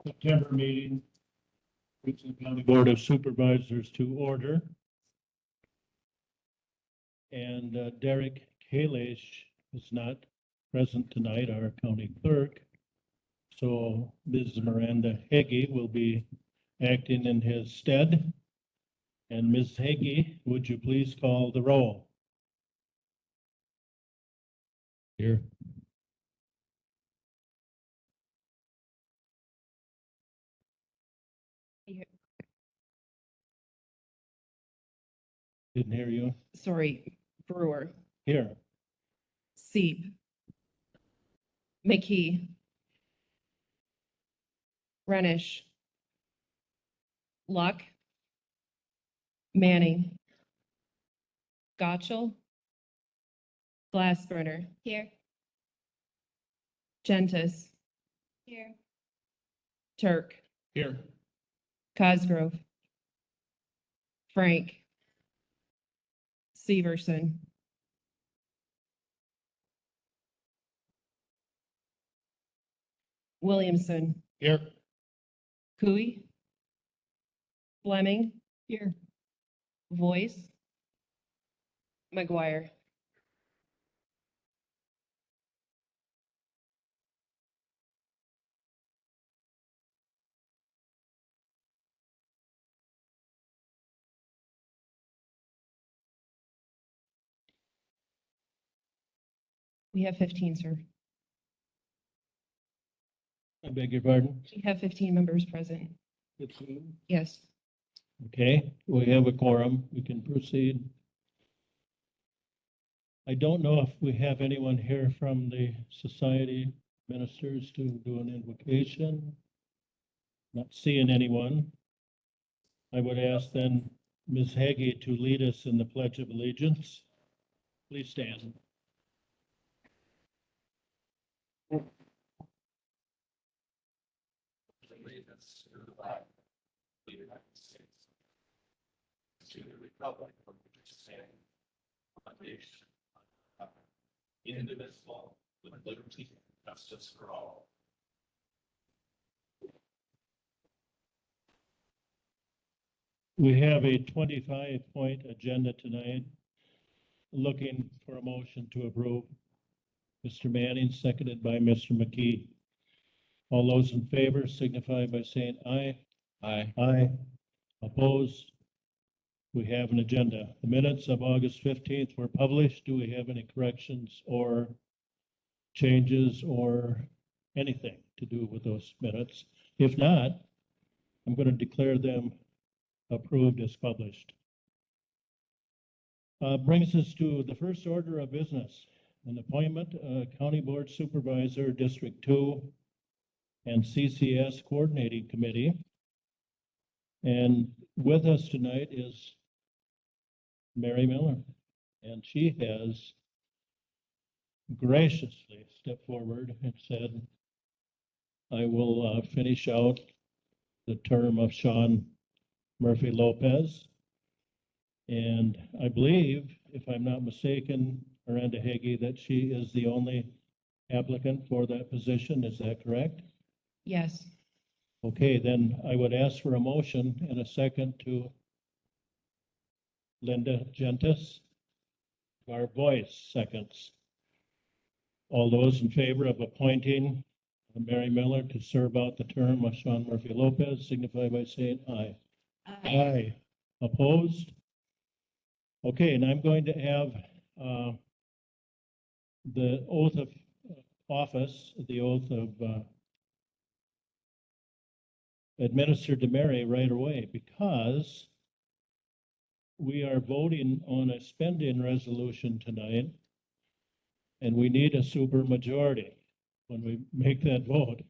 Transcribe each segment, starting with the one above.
September meeting, Richland County Board of Supervisors to order. And Derek Kalish is not present tonight, our county clerk. So Ms. Miranda Heggie will be acting in his stead. And Ms. Heggie, would you please call the roll? Here. Didn't hear you. Sorry, Brewer, Here. Seep, McKee, Renish, Luck, Manning, Gotchel, Glassburner. Here. Gentis. Here. Turk, Here. Cosgrove, Frank, Severson, Williamson, Here. Cooey, Fleming. Here. Voice, McGuire. We have 15, sir. I beg your pardon? We have 15 members present. Yes. Okay, we have a quorum. We can proceed. I don't know if we have anyone here from the society ministers to do an invocation. Not seeing anyone. I would ask then Ms. Heggie to lead us in the Pledge of Allegiance. Please stand. Allegiance to the flag of the United States, to the republic for which it stands, one nation, under God, indivisible, with liberty and justice for all. We have a 25-point agenda tonight. Looking for a motion to approve. Mr. Manning, seconded by Mr. McKee. All those in favor signify by saying aye. Aye. Aye. Opposed? We have an agenda. The minutes of August 15th were published. Do we have any corrections or changes or anything to do with those minutes? If not, I'm going to declare them approved as published. Brings us to the first order of business, an appointment, County Board Supervisor, District 2, and CCS Coordinating Committee. And with us tonight is Mary Miller, and she has graciously stepped forward and said, I will finish out the term of Sean Murphy Lopez. And I believe, if I'm not mistaken, Miranda Heggie, that she is the only applicant for that position. Is that correct? Yes. Okay, then I would ask for a motion and a second to Linda Gentis. Our voice seconds. All those in favor of appointing Mary Miller to serve out the term of Sean Murphy Lopez signify by saying aye. Aye. Opposed? Okay, and I'm going to have the oath of office, the oath of administered to Mary right away, because we are voting on a spending resolution tonight, and we need a super majority when we make that vote.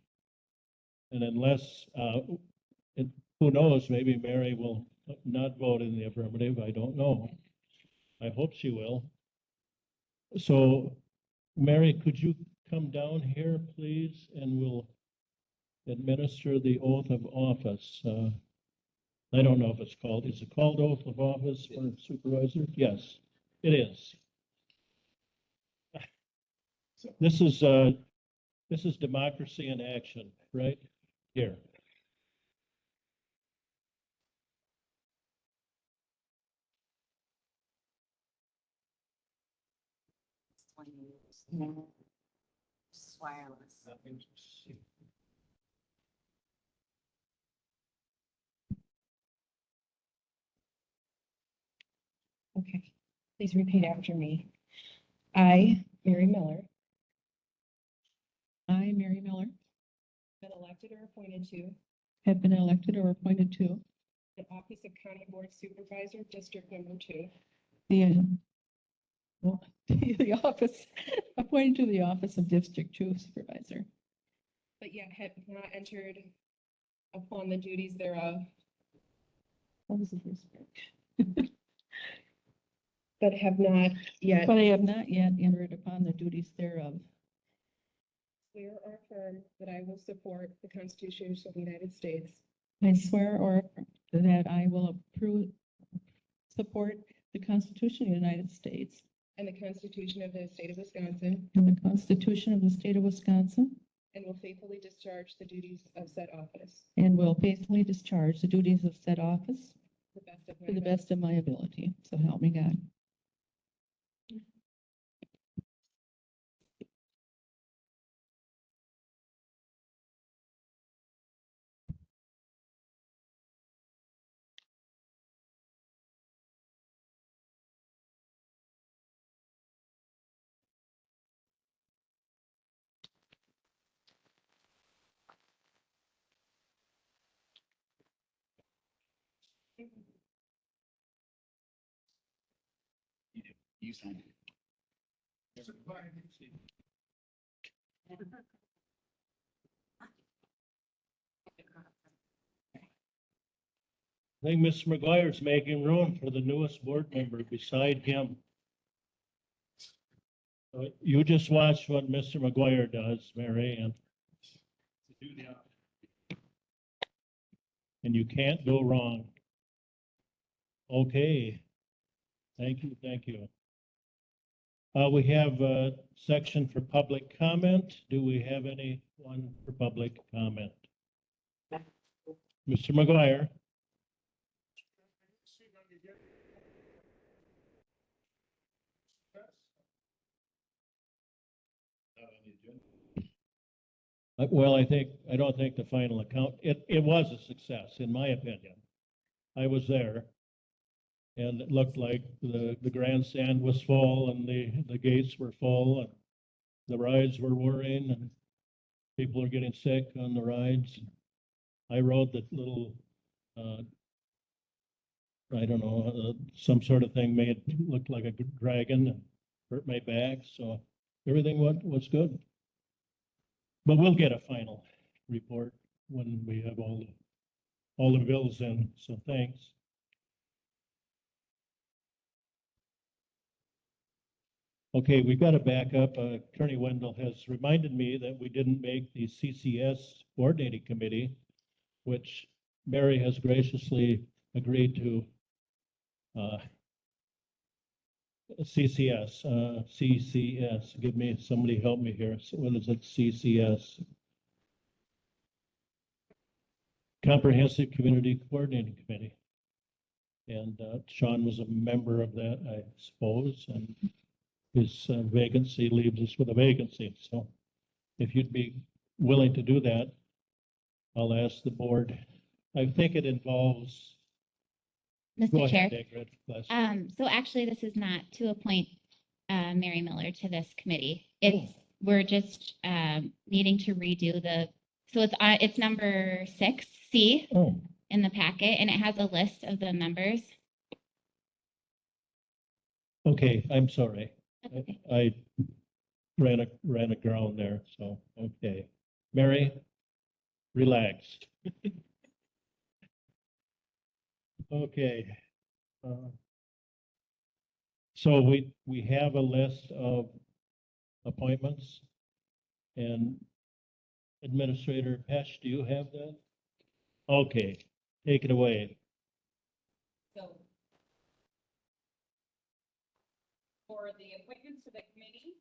And unless, who knows, maybe Mary will not vote in the affirmative. I don't know. I hope she will. So, Mary, could you come down here, please, and we'll administer the oath of office. I don't know if it's called, is it called oath of office for supervisor? Yes, it is. This is democracy in action, right? Here. one you use. This is wireless. Okay, please repeat after me. I, Mary Miller, I, Mary Miller, been elected or appointed to have been elected or appointed to the office of County Board Supervisor, District Number 2, the, well, the office, appointed to the office of District 2 Supervisor, but yet have not entered upon the duties thereof, what was the first part? but have not yet But I have not yet entered upon the duties thereof. swear or affirm that I will support the Constitution of the United States I swear or that I will support the Constitution of the United States and the Constitution of the State of Wisconsin, and the Constitution of the State of Wisconsin, and will faithfully discharge the duties of said office and will faithfully discharge the duties of said office to the best of my to the ability. best of my ability. So help me God. You signed it. I think Mr. McGuire's making room for the newest board member beside him. You just watch what Mr. McGuire does, Mary, and you can't go wrong. Okay. Thank you, thank you. We have a section for public comment. Do we have anyone for public comment? Mr. McGuire? Well, I don't think the final account, it was a success, in my opinion. I was there. And it looked like the grandstand was full and the gates were full and the rides were whirring and people are getting sick on the rides. I rode the little, I don't know, some sort of thing made it look like a dragon and hurt my back. So everything was good. But we'll get a final report when we have all the bills in. So thanks. Okay, we've got to back up. Attorney Wendell has reminded me that we didn't make the CCS coordinating committee, which Mary has graciously agreed to. CCS, give me, somebody help me here. So what is it, CCS? Comprehensive Community Coordinating Committee. And Sean was a member of that, I suppose, and his vacancy leaves us with a vacancy. So if you'd be willing to do that, I'll ask the board. I think it involves. Go Mr. Chair, ahead, Ingrid, bless. so actually, this is not to appoint Mary Miller to this committee. We're just needing to redo so it's number 6C Oh, in the packet, and it has a list of the members. okay, I'm sorry. Okay. I ran aground there, so, okay. Mary, relax. Okay. So we have a list of appointments. And Administrator Pesh, do you have that? Okay, take it away. So for the appointments to the committee,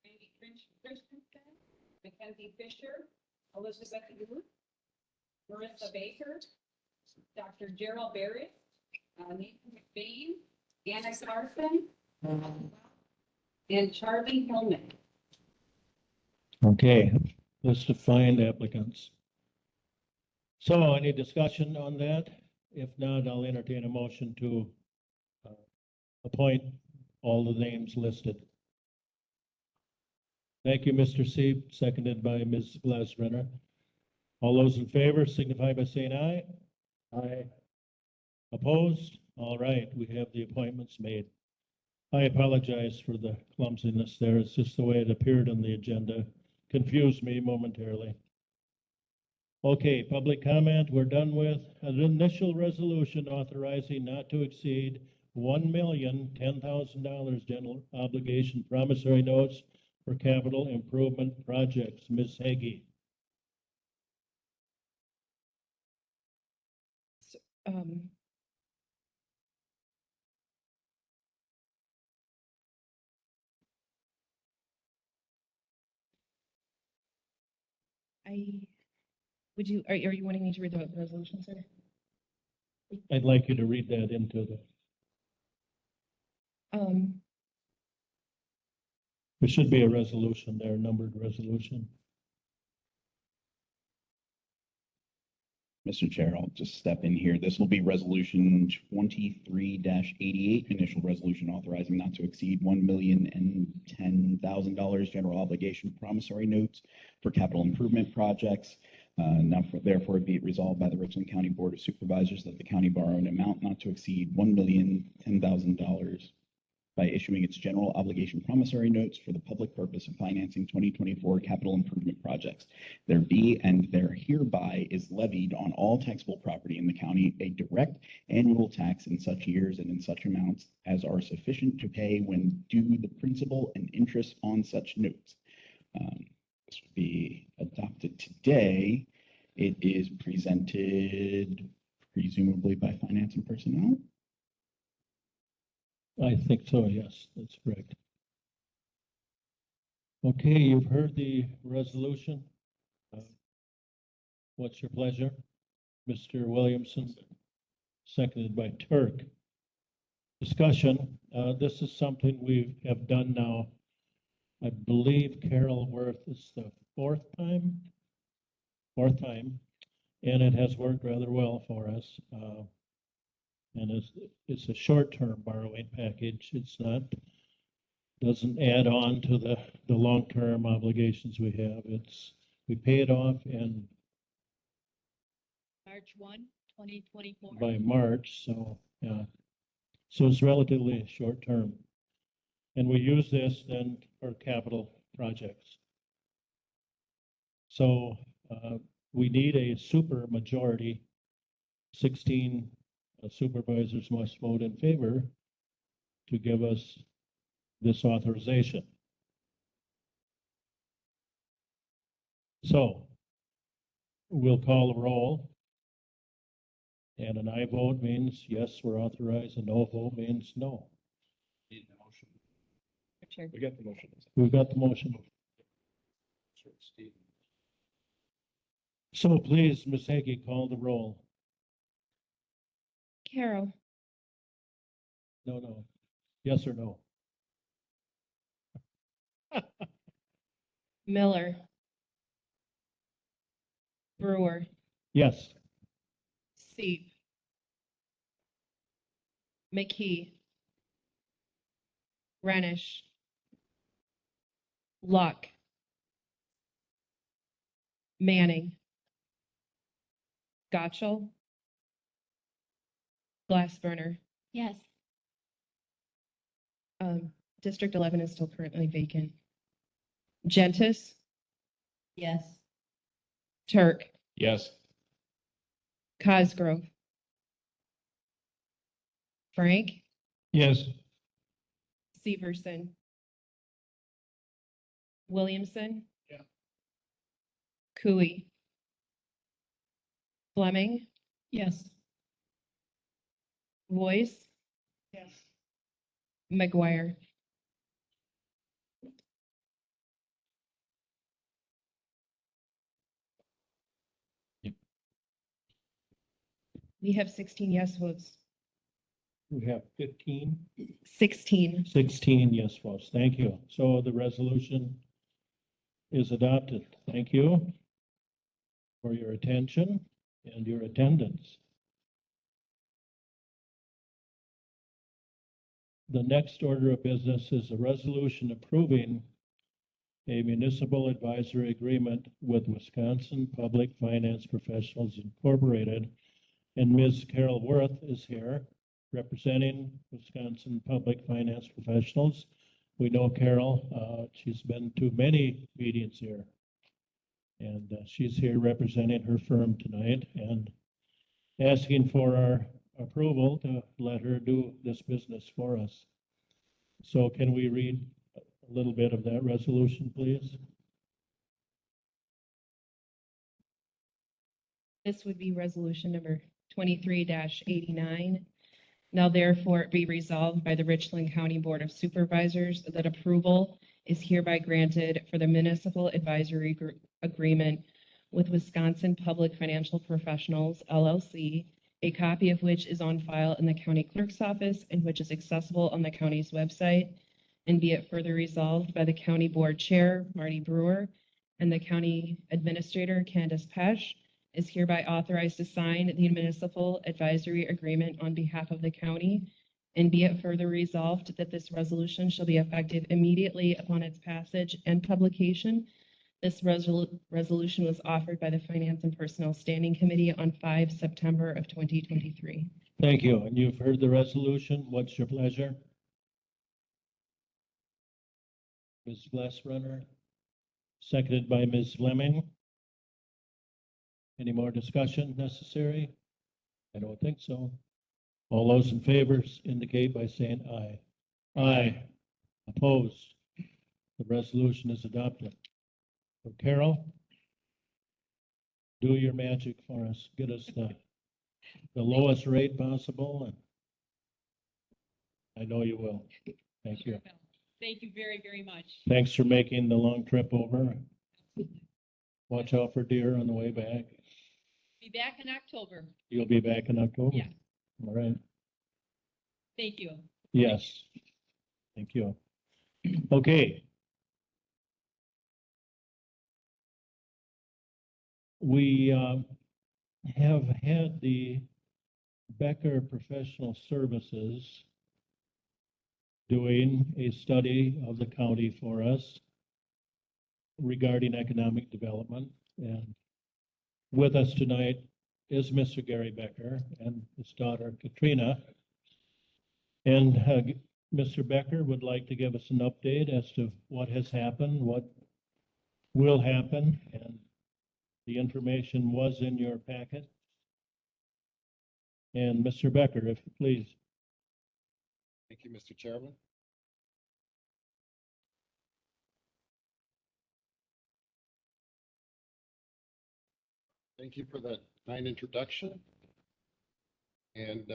Randy Christensen, Mackenzie Fisher, Elizabeth Yu, Marissa Baker, Dr. Gerald Barrett, Nathan McBain, Anna Carson, and Charlie Hillman. Okay, list of find applicants. So any discussion on that? If not, I'll entertain a motion to appoint all the names listed. Thank you, Mr. Sieb, seconded by Ms. Glasrenner. All those in favor signify by saying aye. Aye. Opposed? All right, we have the appointments made. I apologize for the clumsiness there. It's just the way it appeared on the agenda. Confused me momentarily. Okay, public comment, we're done with an initial resolution authorizing not to exceed $1,010,000 general obligation promissory notes for capital improvement projects. Ms. Hagee. Um, are you wanting me to read the resolution, sir? I'd like you to read that into the, there should be a resolution there, numbered resolution. Mr. Chair, I'll just step in here. This will be resolution 23-88, initial resolution authorizing not to exceed $1,010,000 general obligation promissory notes for capital improvement projects. Therefore, be it resolved by the Richland County Board of Supervisors that the county borrow an amount not to exceed $1,010,000 by issuing its general obligation promissory notes for the public purpose of financing 2024 capital improvement projects. There be and there hereby is levied on all taxable property in the county a direct annual tax in such years and in such amounts as are sufficient to pay when due the principal and interest on such notes. This will be adopted today. It is presented presumably by Finance and Personnel. I think so, yes, that's correct. Okay, you've heard the resolution. What's your pleasure? Mr. Williamson, seconded by Turk. Discussion, this is something we have done now. I believe Carol Worth is the fourth time, and it has worked rather well for us. And it's a short-term borrowing package. It's not, doesn't add on to the long-term obligations we have. We pay it off in March 1, 2024. by March, so yeah. So it's relatively short-term. And we use this then for capital projects. So we need a super majority. 16 supervisors must vote in favor to give us this authorization. So we'll call a roll. And an aye vote means yes, we're authorized. A no vote means no. Need the motion. Chair. We got the motion. We've got the motion. Sure, Steve. So please, Ms. Hagee, call the roll. Carol, No. Yes or no? Miller, Brewer, Yes. Seep, McKee, Renish, Luck, Manning, Gotchall, Glassburner. Yes. District 11 is still currently vacant. Gentis, Yes. Turk, Yes. Cosgrove, Frank, Yes. Severson, Williamson. Yeah. Cooey, Fleming, Yes. Voice. Yes. McGuire. Yep. We have 16 yes votes. We have 15, 16. 16 yes votes. Thank you. So the resolution is adopted. Thank you for your attention and your attendance. The next order of business is a resolution approving a municipal advisory agreement with Wisconsin Public Finance Professionals Incorporated. And Ms. Carol Worth is here representing Wisconsin Public Finance Professionals. We know Carol, she's been to many meetings here. And she's here representing her firm tonight and asking for our approval to let her do this business for us. So can we read a little bit of that resolution, please? This would be resolution number 23-89. Now therefore it be resolved by the Richland County Board of Supervisors that approval is hereby granted for the municipal advisory agreement with Wisconsin Public Financial Professionals, LLC, a copy of which is on file in the county clerk's office and which is accessible on the county's website. And be it further resolved by the county board chair, Marty Brewer, and the county administrator, Candace Pesch, is hereby authorized to sign the municipal advisory agreement on behalf of the county. And be it further resolved that this resolution shall be effective immediately upon its passage and publication. This resolution was offered by the Finance and Personnel Standing Committee on 5 September of 2023. Thank you. And you've heard the resolution. What's your pleasure? Ms. Glassrunner, seconded by Ms. Fleming. Any more discussion necessary? I don't think so. All those in favor indicate by saying aye. Aye. Opposed? The resolution is adopted. So Carol, do your magic for us. Get us the lowest rate possible, and I know you will. Thank you. Thank you very, very much. Thanks for making the long trip over. Watch out for deer on the way back. Be back in October. You'll be back in October? Yeah. All right. Thank you. Yes. Thank you. Okay. We have had the Becker Professional Services doing a study of the county for us regarding economic development. And with us tonight is Mr. Gary Becker and his daughter Katrina. And Mr. Becker would like to give us an update as to what has happened, what will happen, and the information was in your packet. And Mr. Becker, if you please. Thank you, Mr. Chairman. Thank you for that kind introduction. And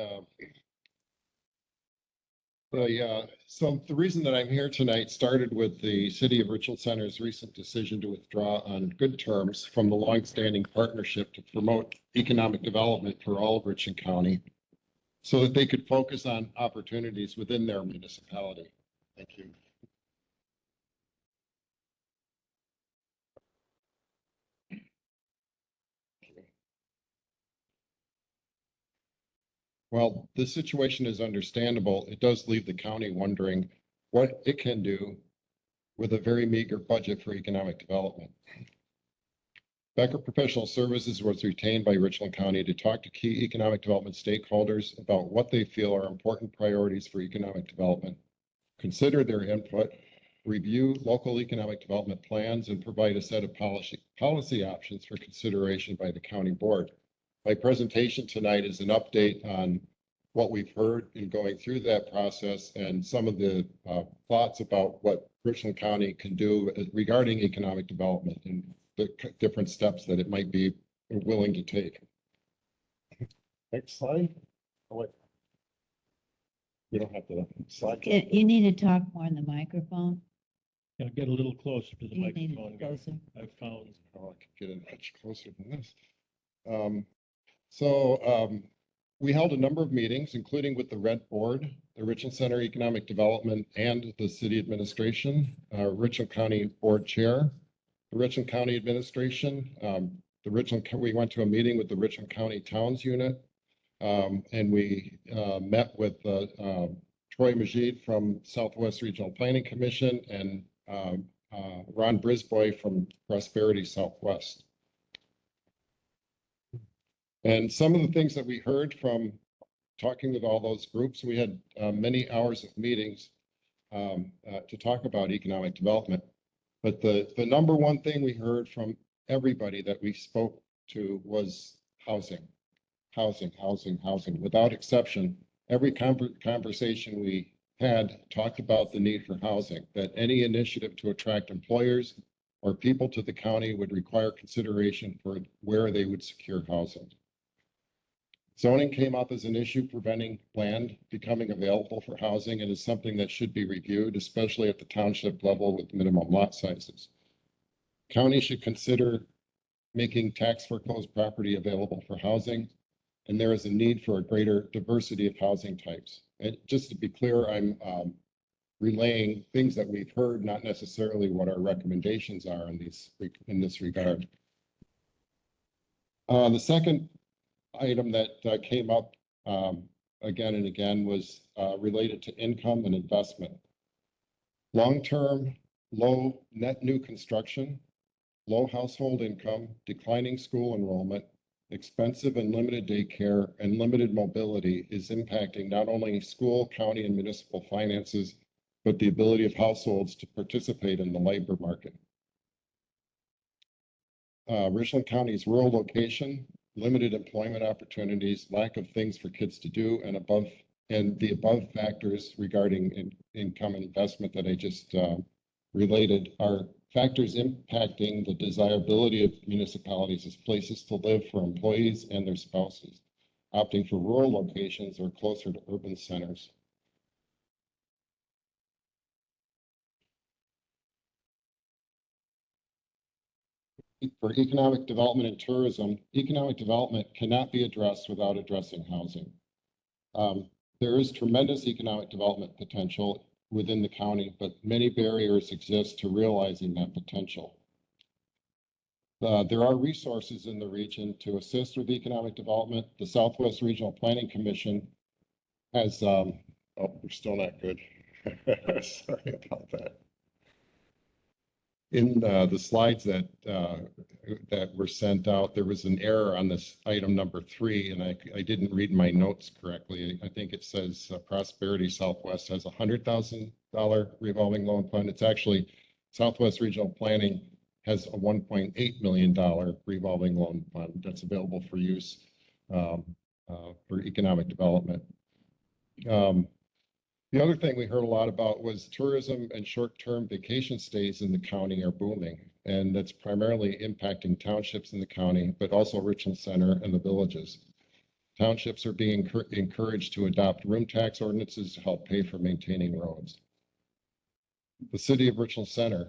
so the reason that I'm here tonight started with the City of Richland Center's recent decision to withdraw on good terms from the longstanding partnership to promote economic development for all of Richland County so that they could focus on opportunities within their municipality. Thank you. Well, this situation is understandable. It does leave the county wondering what it can do with a very meager budget for economic development. Becker Professional Services was retained by Richland County to talk to key economic development stakeholders about what they feel are important priorities for economic development, consider their input, review local economic development plans, and provide a set of policy options for consideration by the county board. My presentation tonight is an update on what we've heard in going through that process and some of the thoughts about what Richland County can do regarding economic development and the different steps that it might be willing to take. Next slide. Oh, wait. You don't have to slide. You need to talk more in the microphone. Yeah, get a little closer to the You need microphone. it closer. I found. Oh, I could get it much closer than this. We held a number of meetings, including with the Red Board, the Richland Center Economic Development, and the City Administration, Richland County Board Chair, the Richland County Administration, we went to a meeting with the Richland County Towns Unit, and we met with Troy Majid from Southwest Regional Planning Commission and Ron Brisboy from Prosperity Southwest. And some of the things that we heard from talking with all those groups, we had many hours of meetings to talk about economic development. But the number one thing we heard from everybody that we spoke to was housing, housing, housing, housing. Without exception, every conversation we had talked about the need for housing, that any initiative to attract employers or people to the county would require consideration for where they would secure housing. Zoning came up as an issue preventing land becoming available for housing and is something that should be reviewed, especially at the township level with minimum lot sizes. County should consider making tax foreclosed property available for housing, and there is a need for a greater diversity of housing types. And just to be clear, I'm relaying things that we've heard, not necessarily what our recommendations are in this regard. The second item that came up again and again was related to income and investment. Long-term, low net new construction, low household income, declining school enrollment, expensive and limited daycare, and limited mobility is impacting not only school, county, and municipal finances, but the ability of households to participate in the labor market. Richland County's rural location, limited employment opportunities, lack of things for kids to do, and the above factors regarding income and investment that I just related are factors impacting the desirability of municipalities as places to live for employees and their spouses, opting for rural locations or closer to urban centers. For economic development and tourism, economic development cannot be addressed without addressing housing. There is tremendous economic development potential within the county, but many barriers exist to realizing that potential. There are resources in the region to assist with economic development. The Southwest Regional Planning Commission has, oh, we're still not good. Sorry about that. In the slides that were sent out, there was an error on this item number 3, and I didn't read my notes correctly. I think it says Prosperity Southwest has a $100,000 revolving loan fund. It's actually Southwest Regional Planning has a $1.8 million revolving loan fund that's available for use for economic development. The other thing we heard a lot about was tourism and short-term vacation stays in the county are booming, and that's primarily impacting townships in the county, but also Richland Center and the villages. Townships are being encouraged to adopt room tax ordinances to help pay for maintaining roads. The City of Richland Center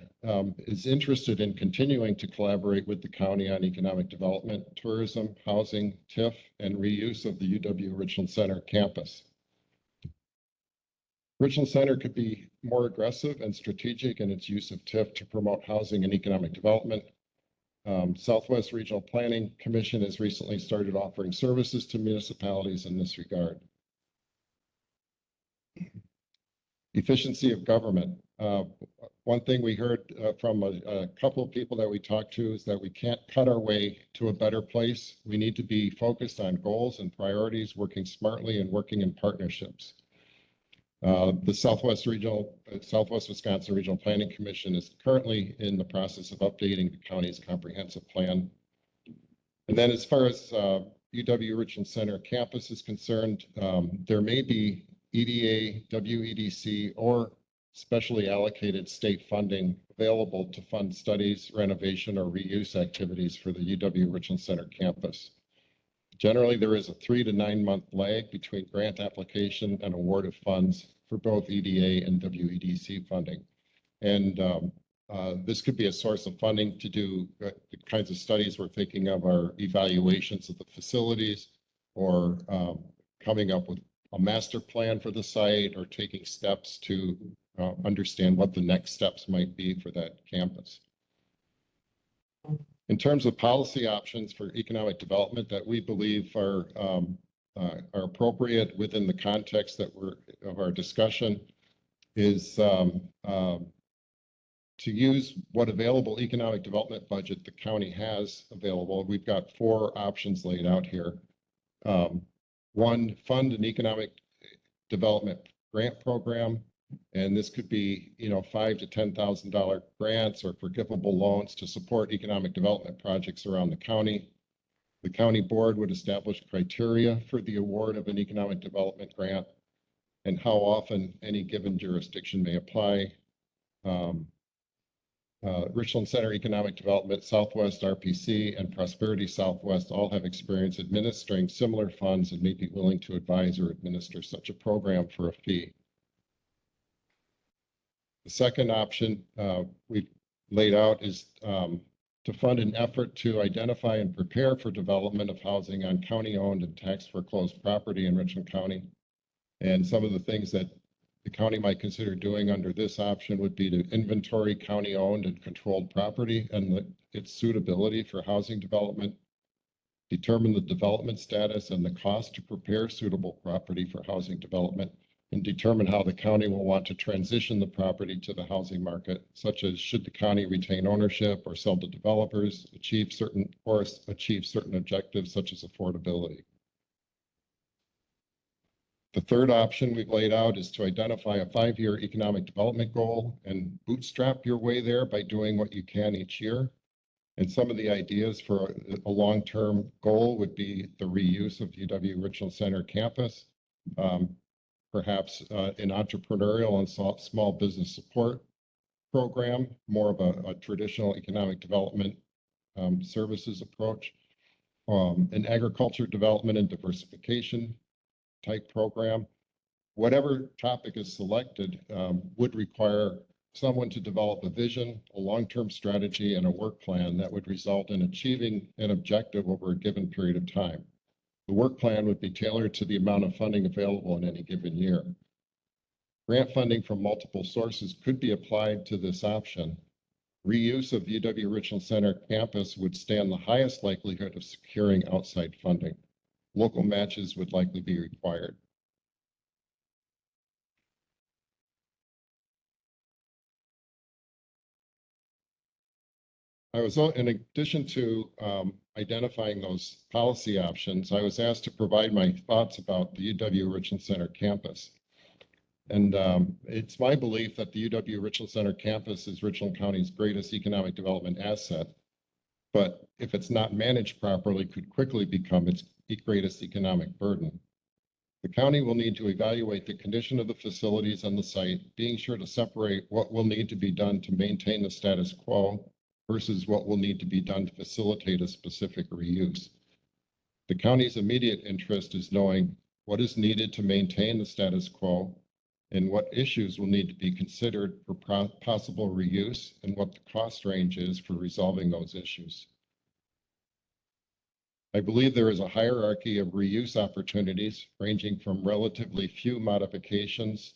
is interested in continuing to collaborate with the county on economic development, tourism, housing, TIF, and reuse of the UW Richland Center campus. Richland Center could be more aggressive and strategic in its use of TIF to promote housing and economic development. Southwest Regional Planning Commission has recently started offering services to municipalities in this regard. Efficiency of government. One thing we heard from a couple of people that we talked to is that we can't cut our way to a better place. We need to be focused on goals and priorities, working smartly and working in partnerships. The Southwest Wisconsin Regional Planning Commission is currently in the process of updating the county's comprehensive plan. And then as far as UW Richland Center campus is concerned, there may be EDA, WEDC, or specially allocated state funding available to fund studies, renovation, or reuse activities for the UW Richland Center campus. Generally, there is a 3 to 9 month lag between grant application and award of funds for both EDA and WEDC funding. And this could be a source of funding to do the kinds of studies we're thinking of are evaluations of the facilities or coming up with a master plan for the site or taking steps to understand what the next steps might be for that campus. In terms of policy options for economic development that we believe are appropriate within the context of our discussion is to use what available economic development budget the county has available. We've got 4 options laid out here. One, fund an economic development grant program. And this could be, $5,000 to $10,000 grants or forgivable loans to support economic development projects around the county. The county board would establish criteria for the award of an economic development grant and how often any given jurisdiction may apply. Richland Center Economic Development, Southwest RPC, and Prosperity Southwest all have experience administering similar funds and may be willing to advise or administer such a program for a fee. The second option we've laid out is to fund an effort to identify and prepare for development of housing on county-owned and tax foreclosed property in Richland County. And some of the things that the county might consider doing under this option would be to inventory county-owned and controlled property and its suitability for housing development, determine the development status and the cost to prepare suitable property for housing development, and determine how the county will want to transition the property to the housing market, such as should the county retain ownership or sell to developers, achieve certain objectives such as affordability. The third option we've laid out is to identify a 5-year economic development goal and bootstrap your way there by doing what you can each year. And some of the ideas for a long-term goal would be the reuse of UW Richland Center campus, perhaps an entrepreneurial and small business support program, more of a traditional economic development services approach, an agriculture development and diversification type program. Whatever topic is selected would require someone to develop a vision, a long-term strategy, and a work plan that would result in achieving an objective over a given period of time. The work plan would be tailored to the amount of funding available in any given year. Grant funding from multiple sources could be applied to this option. Reuse of UW Richland Center campus would stand the highest likelihood of securing outside funding. Local matches would likely be required. In addition to identifying those policy options, I was asked to provide my thoughts about the UW Richland Center campus. And it's my belief that the UW Richland Center campus is Richland County's greatest economic development asset, but if it's not managed properly, could quickly become its greatest economic burden. The county will need to evaluate the condition of the facilities on the site, being sure to separate what will need to be done to maintain the status quo versus what will need to be done to facilitate a specific reuse. The county's immediate interest is knowing what is needed to maintain the status quo and what issues will need to be considered for possible reuse and what the cost range is for resolving those issues. I believe there is a hierarchy of reuse opportunities ranging from relatively few modifications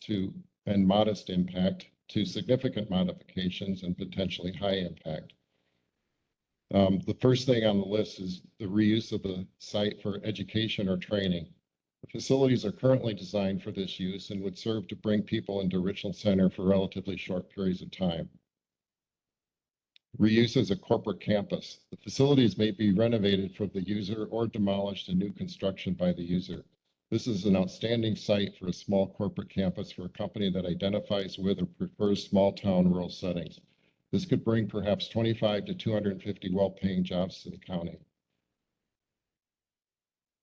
and modest impact to significant modifications and potentially high impact. The first thing on the list is the reuse of the site for education or training. The facilities are currently designed for this use and would serve to bring people into Richland Center for relatively short periods of time. Reuse as a corporate campus. The facilities may be renovated for the user or demolished and new construction by the user. This is an outstanding site for a small corporate campus for a company that identifies with or prefers small town rural settings. This could bring perhaps 25 to 250 well-paying jobs to the county.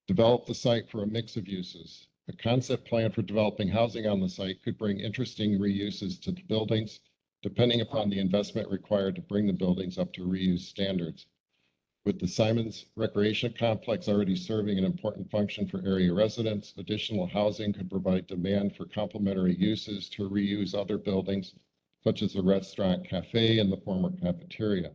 Develop the site for a mix of uses. A concept plan for developing housing on the site could bring interesting reuses to the buildings, depending upon the investment required to bring the buildings up to reuse standards. With the Simons Recreation Complex already serving an important function for area residents, additional housing could provide demand for complementary uses to reuse other buildings, such as the restaurant cafe and the former cafeteria.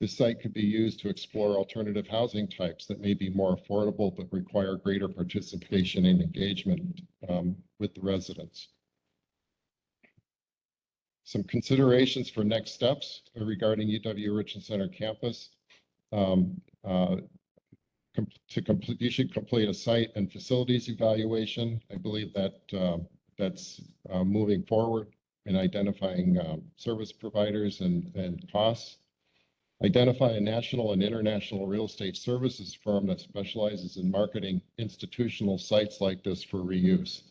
This site could be used to explore alternative housing types that may be more affordable but require greater participation and engagement with the residents. Some considerations for next steps regarding UW Richland Center campus. You should complete a site and facilities evaluation. I believe that that's moving forward in identifying service providers and costs. Identify a national and international real estate services firm that specializes in marketing institutional sites like this for reuse.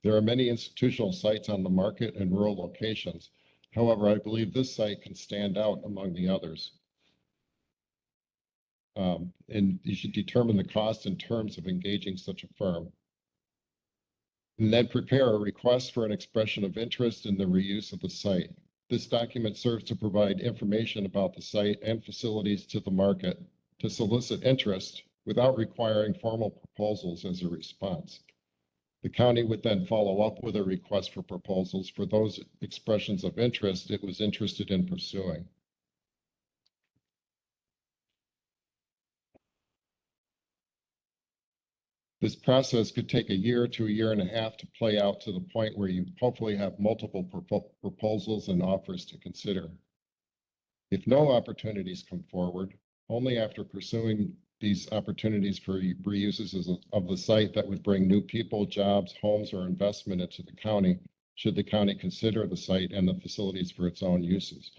There are many institutional sites on the market in rural locations. However, I believe this site can stand out among the others. And you should determine the cost and terms of engaging such a firm. And then prepare a request for an expression of interest in the reuse of the site. This document serves to provide information about the site and facilities to the market to solicit interest without requiring formal proposals as a response. The county would then follow up with a request for proposals for those expressions of interest it was interested in pursuing. This process could take a year to a year and a half to play out to the point where you hopefully have multiple proposals and offers to consider. If no opportunities come forward, only after pursuing these opportunities for reuses of the site that would bring new people, jobs, homes, or investment into the county, should the county consider the site and the facilities for its own uses,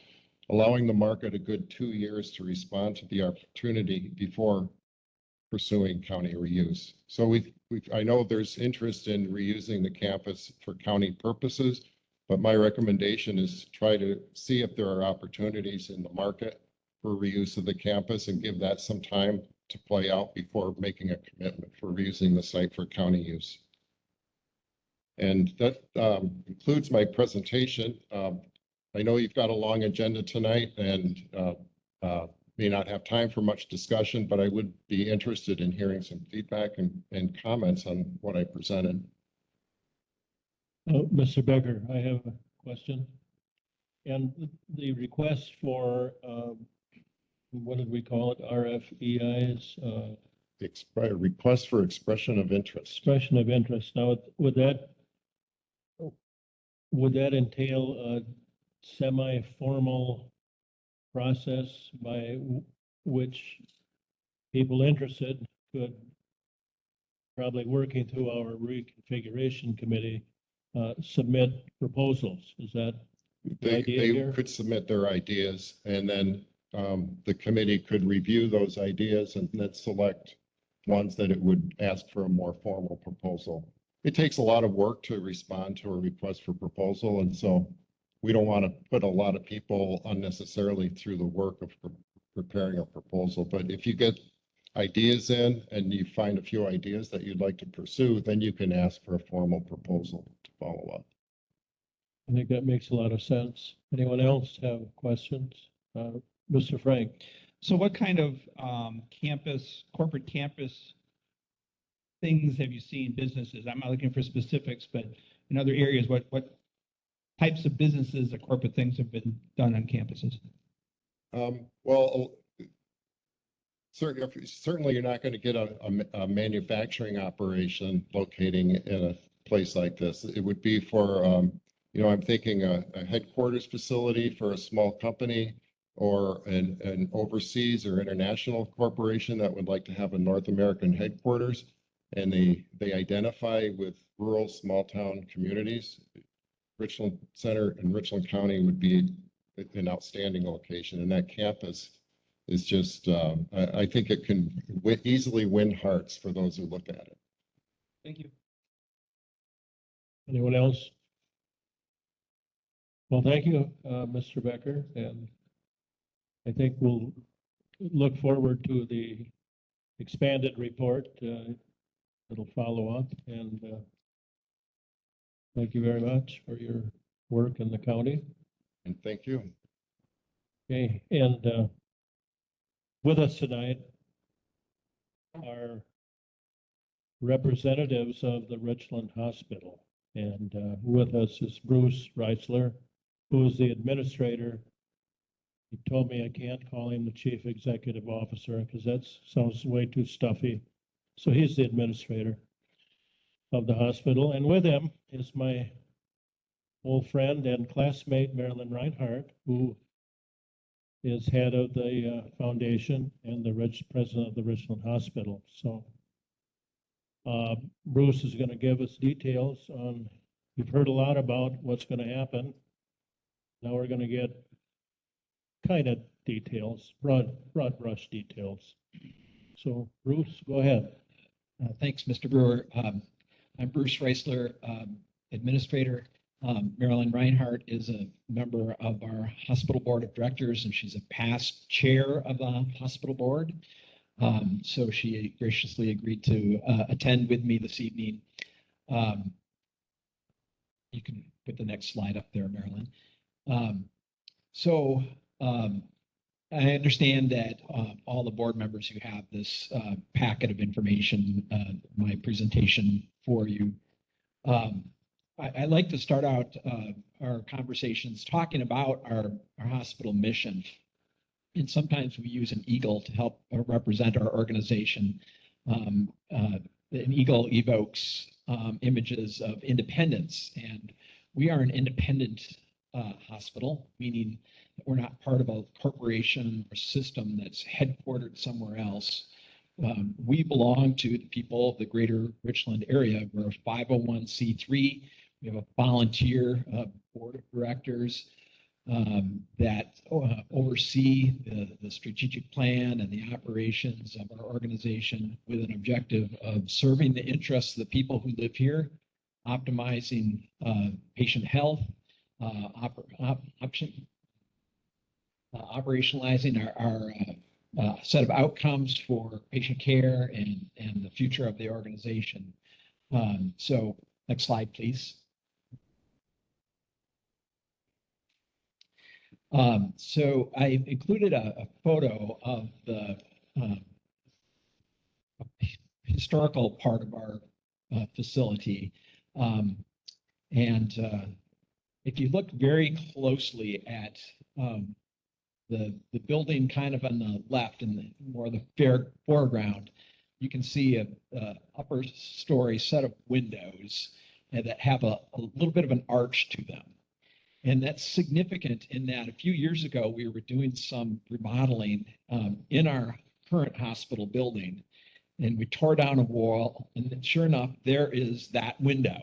allowing the market a good 2 years to respond to the opportunity before pursuing county reuse. So I know there's interest in reusing the campus for county purposes, but my recommendation is to try to see if there are opportunities in the market for reuse of the campus and give that some time to play out before making a commitment for reusing the site for county use. And that concludes my presentation. I know you've got a long agenda tonight and may not have time for much discussion, but I would be interested in hearing some feedback and comments on what I presented. Mr. Becker, I have a question. And the request for, what did we call it, RFEIs? Request for expression of interest. Expression of interest. Now, would that entail a semi-formal process by which people interested could, probably working through our reconfiguration committee, submit proposals? Is that the idea They here? could submit their ideas, and then the committee could review those ideas and then select ones that it would ask for a more formal proposal. It takes a lot of work to respond to a request for proposal, and so we don't want to put a lot of people unnecessarily through the work of preparing a proposal. But if you get ideas in and you find a few ideas that you'd like to pursue, then you can ask for a formal proposal to follow up. I think that makes a lot of sense. Anyone else have questions? Mr. Frank? So what kind of corporate campus things have you seen, businesses? I'm not looking for specifics, but in other areas, what types of businesses or corporate things have been done on campuses? Well, certainly you're not going to get a manufacturing operation locating in a place like this. It would be for, I'm thinking a headquarters facility for a small company, or an overseas or international corporation that would like to have a North American headquarters, and they identify with rural small town communities. Richland Center in Richland County would be an outstanding location, and that campus is just, I think it can easily win hearts for those who look at it. Thank you. Anyone else? Well, thank you, Mr. Becker, and I think we'll look forward to the expanded report that'll follow up, and thank you very much for your work in the county. And thank you. Okay, and with us tonight are representatives of the Richland Hospital, and with us is Bruce Reisler, who is the administrator He told me I can't call him the chief executive officer because that sounds way too stuffy. So he's the administrator of the hospital. And with him is my old friend and classmate, Marilyn Reinhardt, who is head of the foundation and the president of the Richland Hospital. So Bruce is going to give us details on, you've heard a lot about what's going to happen. Now we're going to get kind of details, broad brush details. So Bruce, go ahead. Thanks, Mr. Brewer. I'm Bruce Reisler, administrator. Marilyn Reinhardt is a member of our hospital board of directors, and she's a past chair of the hospital board. So she graciously agreed to attend with me this evening. You can put the next slide up there, Marilyn. I understand that all the board members who have this packet of information, my presentation for you. I'd like to start out our conversations talking about our hospital mission. And sometimes we use an eagle to help represent our organization. An eagle evokes images of independence, and we are an independent hospital, meaning that we're not part of a corporation or system that's headquartered somewhere else. We belong to the people of the greater Richland area. We're a 501c3. We have a volunteer board of directors that oversee the strategic plan and the operations of our organization with an objective of serving the interests of the people who live here, optimizing patient health, operationalizing our set of outcomes for patient care and the future of the organization. So next slide, please. So I included a photo of the historical part of our facility. If you look very closely at the building kind of on the left and more the foreground, you can see a upper story set of windows that have a little bit of an arch to them. And that's significant in that a few years ago, we were doing some remodeling in our current hospital building, and we tore down a wall, and sure enough, there is that window.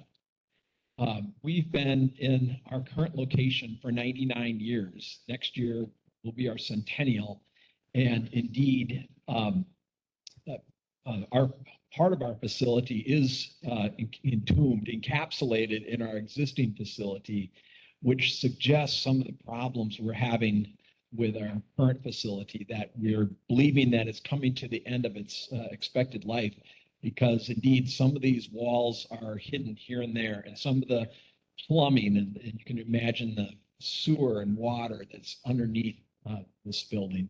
We've been in our current location for 99 years. Next year will be our centennial. And indeed, our part of our facility is entombed, encapsulated in our existing facility, which suggests some of the problems we're having with our current facility, that we're believing that it's coming to the end of its expected life, because indeed some of these walls are hidden here and there, and some of the plumbing, and you can imagine the sewer and water that's underneath this building.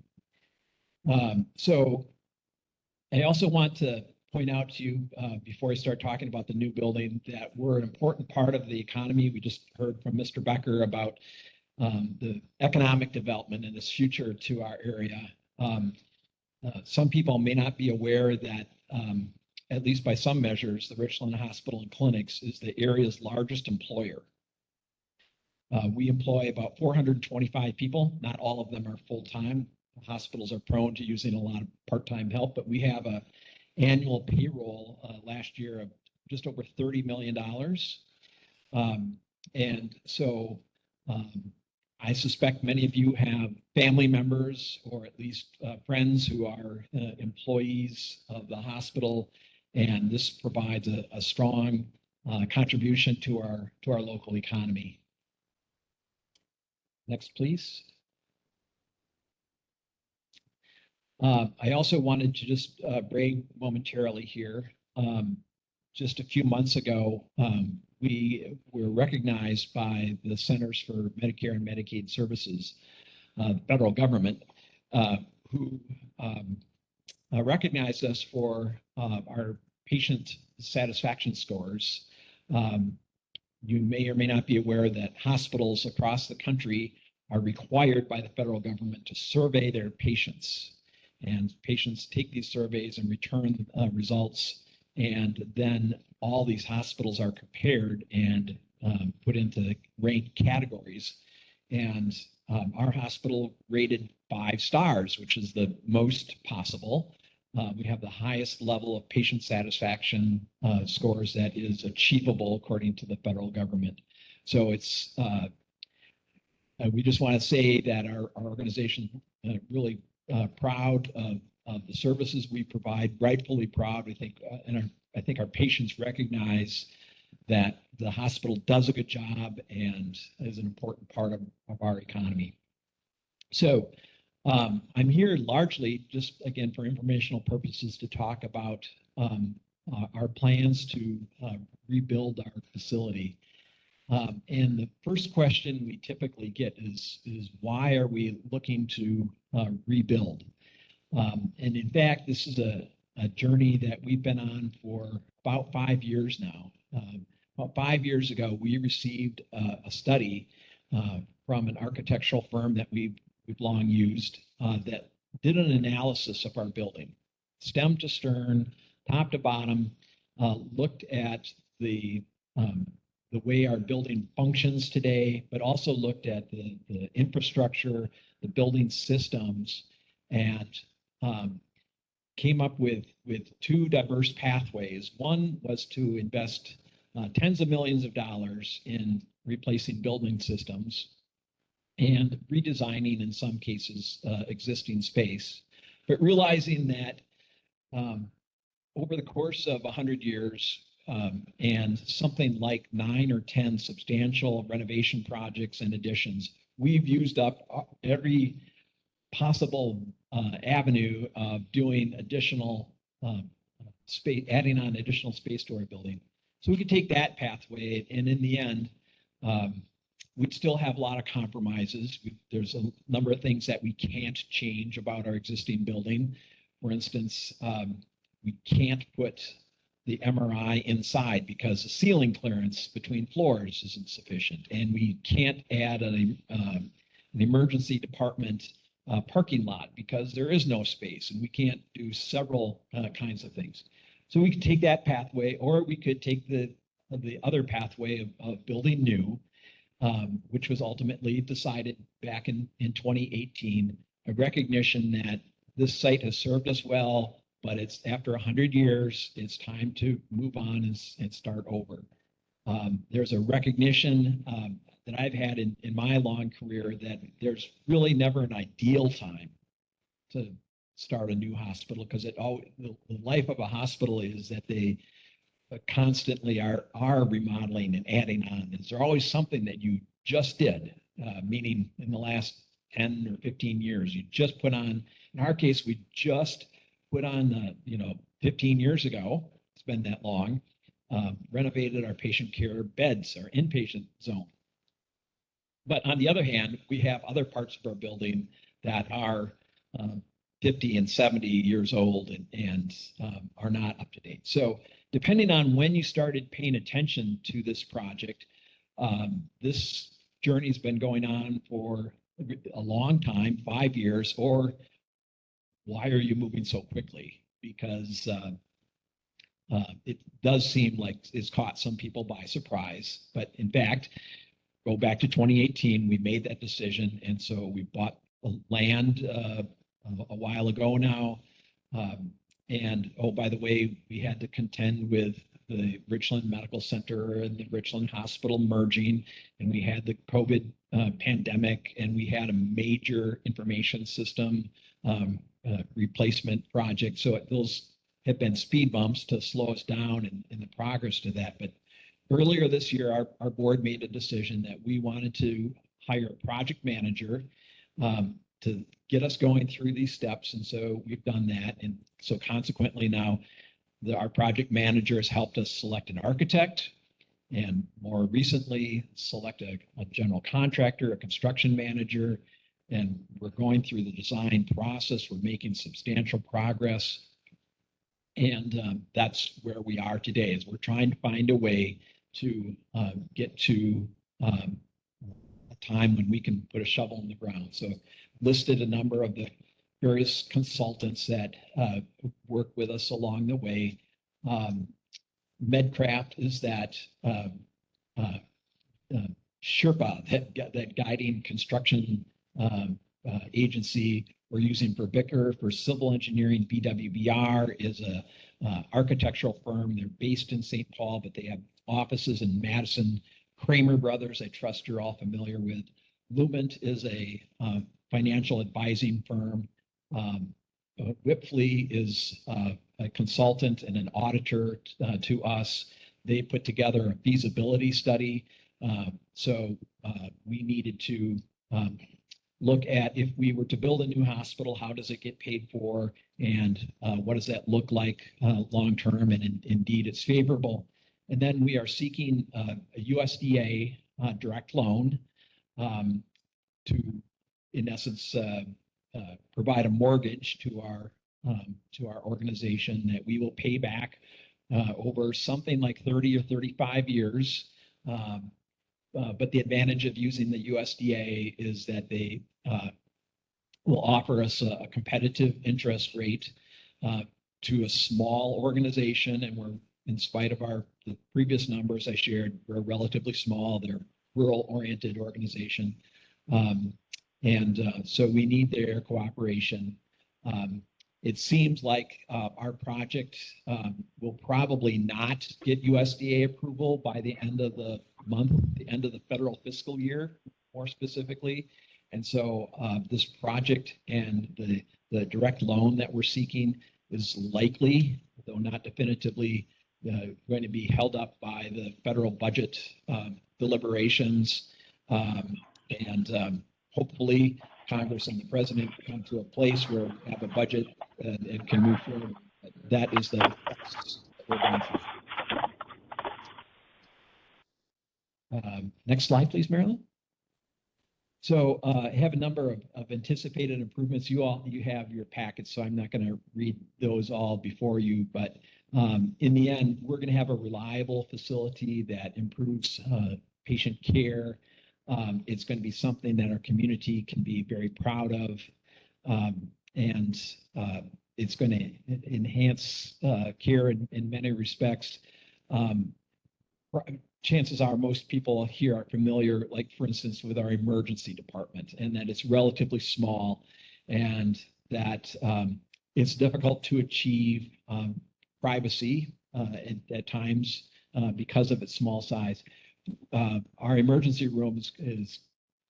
So I also want to point out to you before I start talking about the new building that we're an important part of the economy. We just heard from Mr. Becker about the economic development and its future to our area. Some people may not be aware that, at least by some measures, the Richland Hospital and Clinics is the area's largest employer. We employ about 425 people. Not all of them are full-time. Hospitals are prone to using a lot of part-time help, but we have a annual payroll last year of just over $30 million. And so I suspect many of you have family members or at least friends who are employees of the hospital, and this provides a strong contribution to our local economy. Next, please. I also wanted to just brag momentarily here. Just a few months ago, we were recognized by the Centers for Medicare and Medicaid Services, the federal government, who recognized us for our patient satisfaction scores. You may or may not be aware that hospitals across the country are required by the federal government to survey their patients. And patients take these surveys and return results. And then all these hospitals are compared and put into ranked categories. And our hospital rated 5 stars, which is the most possible. We have the highest level of patient satisfaction scores that is achievable according to the federal government. So it's we just want to say that our organization really proud of the services we provide, rightfully proud. We think, I think our patients recognize that the hospital does a good job and is an important part of our economy. So I'm here largely just, again, for informational purposes to talk about our plans to rebuild our facility. And the first question we typically get is why are we looking to rebuild? And in fact, this is a journey that we've been on for about 5 years now. About 5 years ago, we received a study from an architectural firm that we've long used that did an analysis of our building, stem to stern, top to bottom, looked at the way our building functions today, but also looked at the infrastructure, the building systems, and came up with 2 diverse pathways. One was to invest tens of millions of dollars in replacing building systems and redesigning, in some cases, existing space, but realizing that over the course of 100 years, and something like 9 or 10 substantial renovation projects and additions, we've used up every possible avenue of doing additional space, adding on additional space to our building. So we could take that pathway, and in the end, we'd still have a lot of compromises. There's a number of things that we can't change about our existing building. For instance, we can't put the MRI inside because the ceiling clearance between floors isn't sufficient, and we can't add an emergency department parking lot because there is no space, and we can't do several kinds of things. So we could take that pathway, or we could take the other pathway of building new, which was ultimately decided back in 2018, a recognition that this site has served us well, but it's after 100 years, it's time to move on and start over. There's a recognition that I've had in my long career that there's really never an ideal time to start a new hospital, because the life of a hospital is that they constantly are remodeling and adding on. Is there always something that you just did, meaning in the last 10 or 15 years, you just put on, in our case, we just put on, 15 years ago, it's been that long, renovated our patient care beds, our inpatient zone. But on the other hand, we have other parts of our building that are 50 and 70 years old and are not up to date. So depending on when you started paying attention to this project, this journey's been going on for a long time, 5 years, or why are you moving so quickly? Because it does seem like it's caught some people by surprise. But in fact, go back to 2018, we made that decision. And so we bought land a while ago now. And oh, by the way, we had to contend with the Richland Medical Center and the Richland Hospital merging, and we had the COVID pandemic, and we had a major information system replacement project. So those have been speed bumps to slow us down in the progress to that. But earlier this year, our board made a decision that we wanted to hire a project manager to get us going through these steps. And so we've done that. And so consequently now, our project manager has helped us select an architect, and more recently select a general contractor, a construction manager. And we're going through the design process. We're making substantial progress. And that's where we are today, is we're trying to find a way to get to a time when we can put a shovel in the ground. So listed a number of the various consultants that work with us along the way. Medcraft is that Sherpa, that guiding construction agency we're using for Vicker. For civil engineering, BWBR is a architectural firm. They're based in St. Paul, but they have offices in Madison. Kramer Brothers, I trust you're all familiar with. Lumint is a financial advising firm. Whipfly is a consultant and an auditor to us. They put together a feasibility study. So we needed to look at, if we were to build a new hospital, how does it get paid for, and what does that look like long term? And indeed, it's favorable. And then we are seeking a USDA direct loan to, in essence, provide a mortgage to our organization that we will pay back over something like 30 or 35 years. But the advantage of using the USDA is that they will offer us a competitive interest rate to a small organization. And we're, in spite of the previous numbers I shared, we're relatively small. They're rural-oriented organization. So we need their cooperation. It seems like our project will probably not get USDA approval by the end of the month, the end of the federal fiscal year, more specifically. And so this project and the direct loan that we're seeking is likely, though not definitively, going to be held up by the federal budget deliberations. Hopefully Congress and the president come to a place where we have a budget and can move forward. That is the process that we're going through. Next slide, please, Marilyn. So I have a number of anticipated improvements. You have your packets, so I'm not going to read those all before you, but in the end, we're going to have a reliable facility that improves patient care. It's going to be something that our community can be very proud of. It's going to enhance care in many respects. Chances are most people here are familiar, like for instance, with our emergency department, and that it's relatively small, and that it's difficult to achieve privacy at times because of its small size. Our emergency room is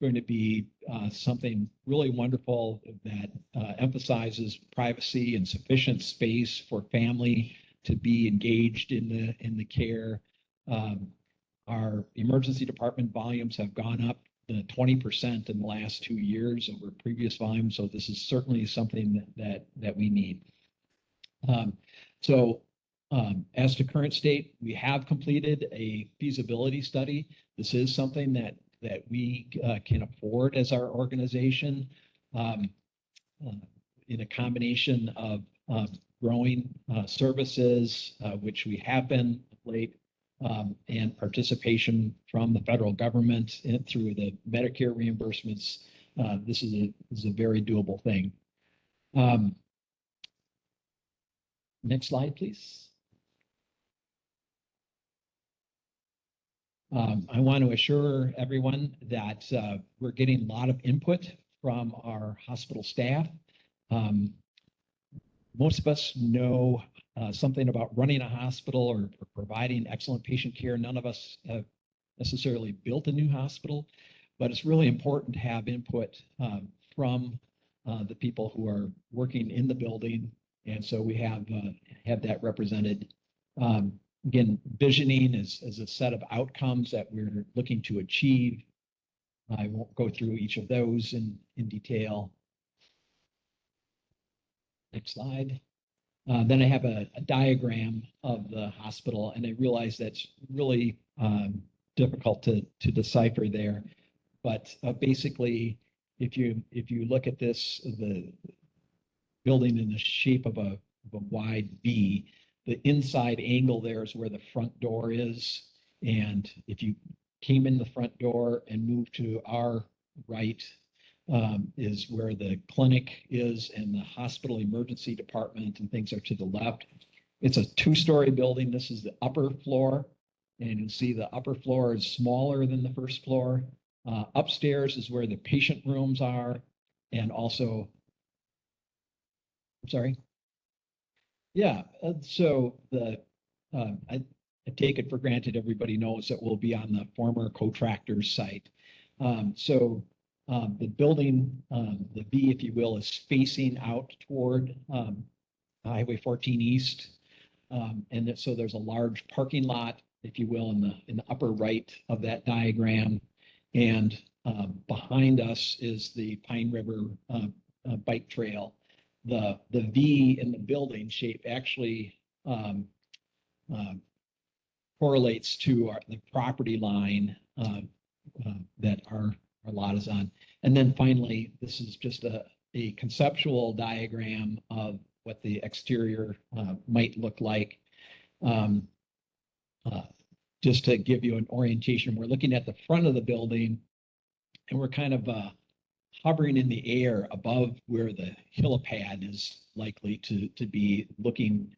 going to be something really wonderful that emphasizes privacy and sufficient space for family to be engaged in the care. Our emergency department volumes have gone up 20% in the last 2 years over previous volumes, so this is certainly something that we need. As to current state, we have completed a feasibility study. This is something that we can afford as our organization in a combination of growing services, which we have been late, and participation from the federal government and through the Medicare reimbursements. This is a very doable thing. Next slide, please. I want to assure everyone that we're getting a lot of input from our hospital staff. Most of us know something about running a hospital or providing excellent patient care. None of us have necessarily built a new hospital, but it's really important to have input from the people who are working in the building. And so we have that represented. Again, visioning is a set of outcomes that we're looking to achieve. I won't go through each of those in detail. Next slide. Then I have a diagram of the hospital, and I realize that's really difficult to decipher there. But basically, if you look at this, the building in the shape of a wide V, the inside angle there is where the front door is. And if you came in the front door and moved to our right, is where the clinic is and the hospital emergency department and things are to the left. It's a two-story building. This is the upper floor. And you'll see the upper floor is smaller than the first floor. Upstairs is where the patient rooms are, and also, I'm sorry. Yeah, so I take it for granted everybody knows that we'll be on the former co-tractor's site. The building, the V, if you will, is facing out toward Highway 14 East. So there's a large parking lot, if you will, in the upper right of that diagram. And behind us is the Pine River bike trail. The V in the building shape actually correlates to the property line that our lot is on. And then finally, this is just a conceptual diagram of what the exterior might look like. Just to give you an orientation, we're looking at the front of the building and we're kind of hovering in the air above where the helipad is likely to be, looking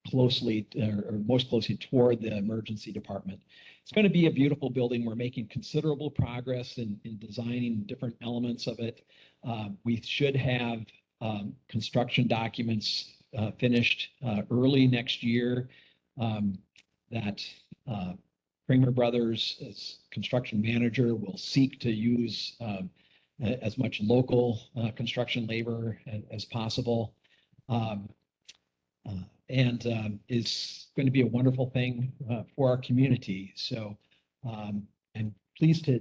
closely or most closely toward the emergency department. It's going to be a beautiful building. We're making considerable progress in designing different elements of it. We should have construction documents finished early next year. That Kramer Brothers, as construction manager, will seek to use as much local construction labor as possible. And is going to be a wonderful thing for our community. So I'm pleased to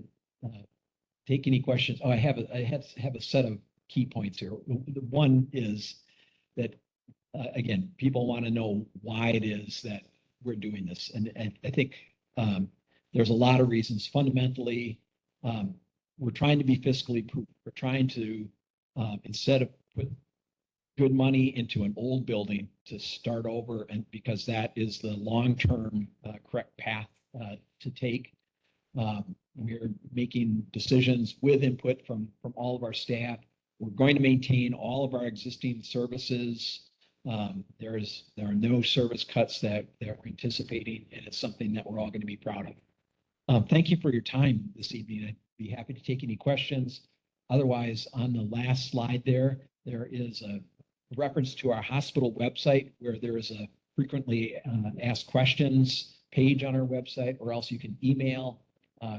take any questions. Oh, I have a set of key points here. The one is that, again, people want to know why it is that we're doing this. And I think there's a lot of reasons. Fundamentally, we're trying to be fiscally prudent. We're trying to, instead of put good money into an old building, to start over, and because that is the long-term correct path to take. We're making decisions with input from all of our staff. We're going to maintain all of our existing services. There are no service cuts that we're anticipating, and it's something that we're all going to be proud of. Thank you for your time this evening. I'd be happy to take any questions. Otherwise, on the last slide there is a reference to our hospital website where there is a frequently asked questions page on our website, or else you can email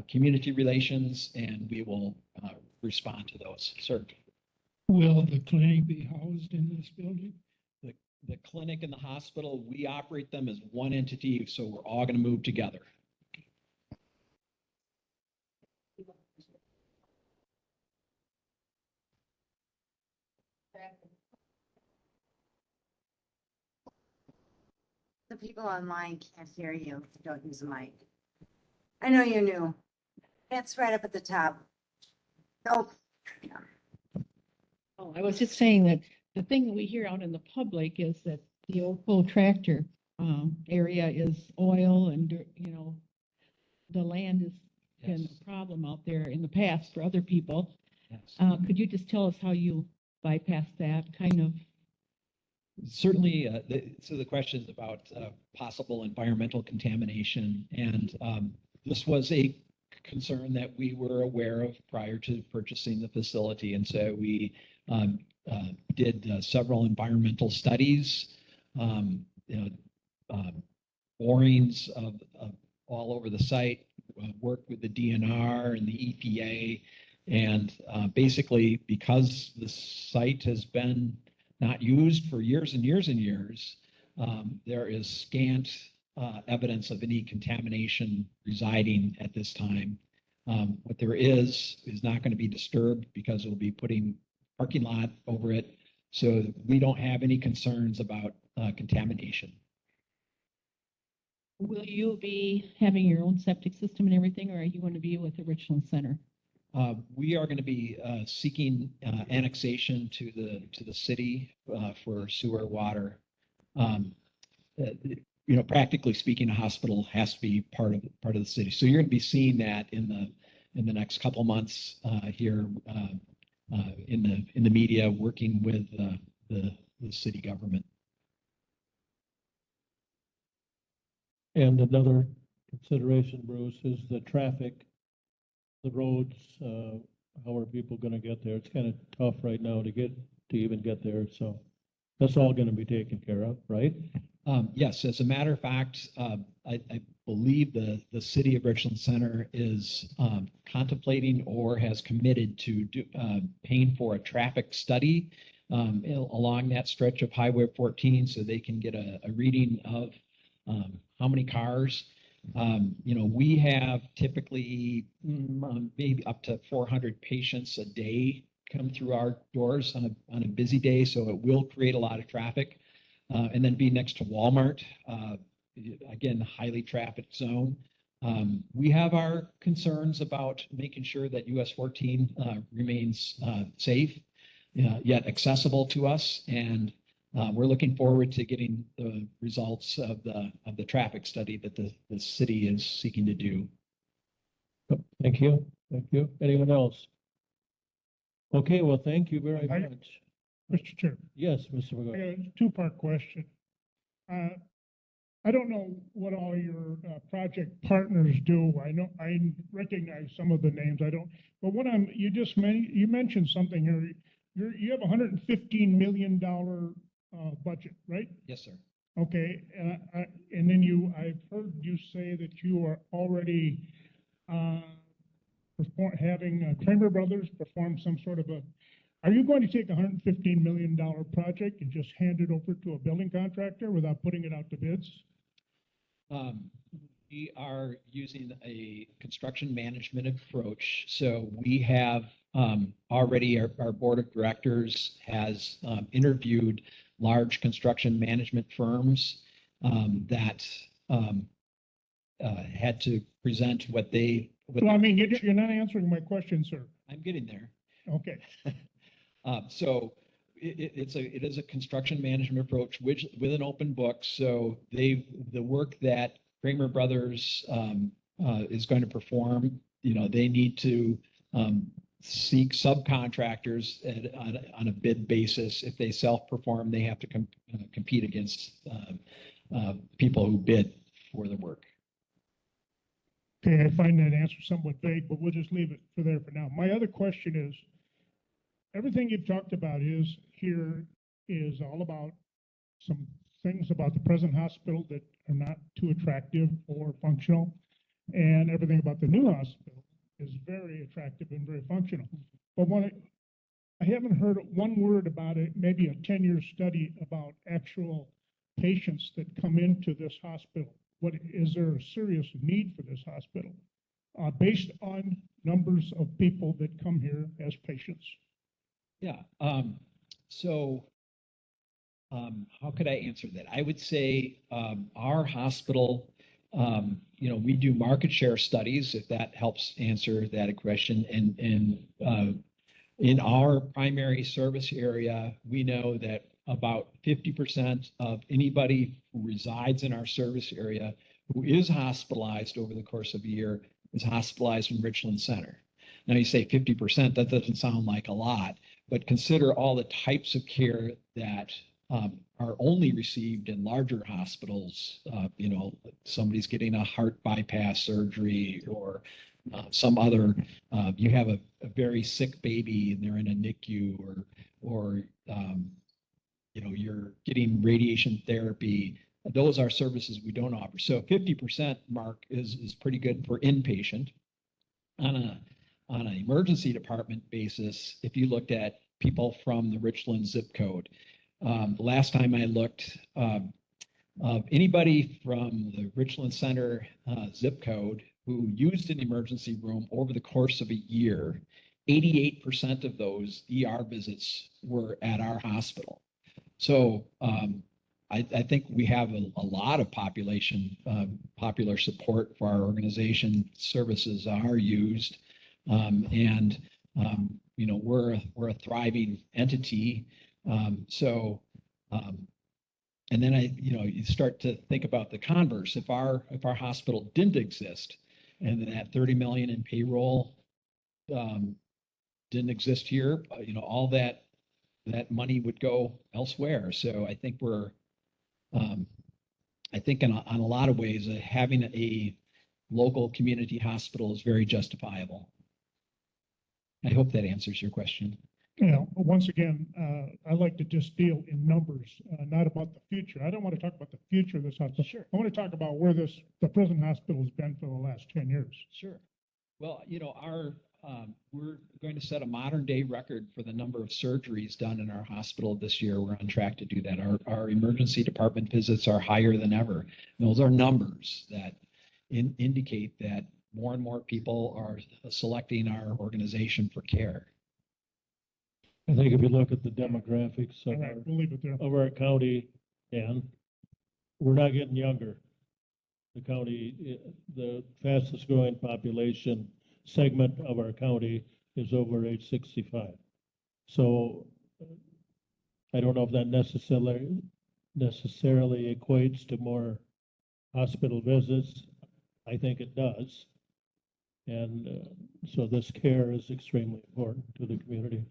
community relations and we will respond to those. Sir. Will the clinic be housed in this building? The clinic and the hospital, we operate them as one entity, so we're all going to move together. The people online can't hear you. Don't use a mic. I know you're new. It's right up at the top. Oh, yeah. Oh, I was just saying that the thing that we hear out in the public is that the old full tractor area is oil and, the land has been a problem out there in the past for other people. Yes. Could you just tell us how you bypass that kind of? Certainly, so the question is about possible environmental contamination, and this was a concern that we were aware of prior to purchasing the facility, and so we did several environmental studies, borings of all over the site, worked with the DNR and the EPA, and basically because the site has been not used for years and years and years, there is scant evidence of any contamination residing at this time. What there is not going to be disturbed because we'll be putting parking lot over it. So we don't have any concerns about contamination. Will you be having your own septic system and everything, or are you going to be with the Richland Center? We are going to be seeking annexation to the city for sewer water. you know, practically speaking, a hospital has to be part of the city. So you're going to be seeing that in the next couple months here in the media, working with the city government. And another consideration, Bruce, is the traffic, the roads, how are people gonna get there? It's kind of tough right now to even get there, so that's all gonna be taken care of, right? Yes, as a matter of fact, I believe the city of Richland Center is contemplating or has committed to paying for a traffic study along that stretch of Highway 14 so they can get a reading of how many cars. You know, we have typically maybe up to 400 patients a day come through our doors on a busy day, so it will create a lot of traffic. And then be next to Walmart, again, highly trafficked zone. We have our concerns about making sure that US 14 remains safe, yet accessible to us. And we're looking forward to getting the results of the traffic study that the city is seeking to do. Thank you, thank you. Anyone else? Okay, well, thank you very I- much. Mr. Chair, Yes, Mr. I McGuire. got a two-part question. I don't know what all your project partners do. I know, I recognize some of the names. I don't, but you mentioned something here. You have $115 million budget, right? Yes, sir. Okay, and then I've heard you say that you are already having Kramer Brothers perform some sort of are you going to take a $115 million project and just hand it over to a building contractor without putting it out to bids? We are using a construction management approach. So we have already, our board of directors has interviewed large construction management firms that had to present what they. Well, I mean, you're not answering my question, sir. I'm getting there. Okay. So it is a construction management approach with an open book. So the work that Kramer Brothers is going to perform, you know, they need to seek subcontractors on a bid basis. If they self-perform, they have to compete against people who bid for the work. Okay, I find that answer somewhat vague, but we'll just leave it for now. My other question is, everything you've talked about is all about some things about the present hospital that are not too attractive or functional. And everything about the new hospital is very attractive and very functional. But I haven't heard one word about it, maybe a 10-year study about actual patients that come into this hospital. Is there a serious need for this hospital based on numbers of people that come here as patients? Yeah. So how could I answer that? I would say our hospital, you know, we do market share studies, if that helps answer that question. And in our primary service area, we know that about 50% of anybody who resides in our service area who is hospitalized over the course of a year is hospitalized in Richland Center. Now you say 50%, that doesn't sound like a lot, but consider all the types of care that are only received in larger hospitals. You know, somebody's getting a heart bypass surgery or some other, you have a very sick baby and they're in a NICU or you know, you're getting radiation therapy. Those are services we don't offer. So 50% mark is pretty good for inpatient. On an emergency department basis, if you looked at people from the Richland zip code, the last time I looked, anybody from the Richland Center zip code who used an emergency room over the course of a year, 88% of those ER visits were at our hospital. So I think we have a lot of popular support for our organization. Services are used, and you know, we're a thriving entity. So And then you start to think about the converse. If our hospital didn't exist and then that 30 million in payroll didn't exist here, all that money would go elsewhere. So I think I think on a lot of ways, having a local community hospital is very justifiable. I hope that answers your question. Once again, I like to just deal in numbers, not about the future. I don't want to talk about the future of this hospital. Sure. I want to talk about where the present hospital has been for the last 10 years. Sure. Well, we're going to set a modern day record for the number of surgeries done in our hospital this year. We're on track to do that. Our emergency department visits are higher than ever. And those are numbers that indicate that more and more people are selecting our organization for care. I think if you look at the demographics All right, we'll leave it there. of our county, and we're not getting younger. The county, the fastest growing population segment of our county is over age 65. So I don't know if that necessarily equates to more hospital visits. I think it does. And so this care is extremely important to the community.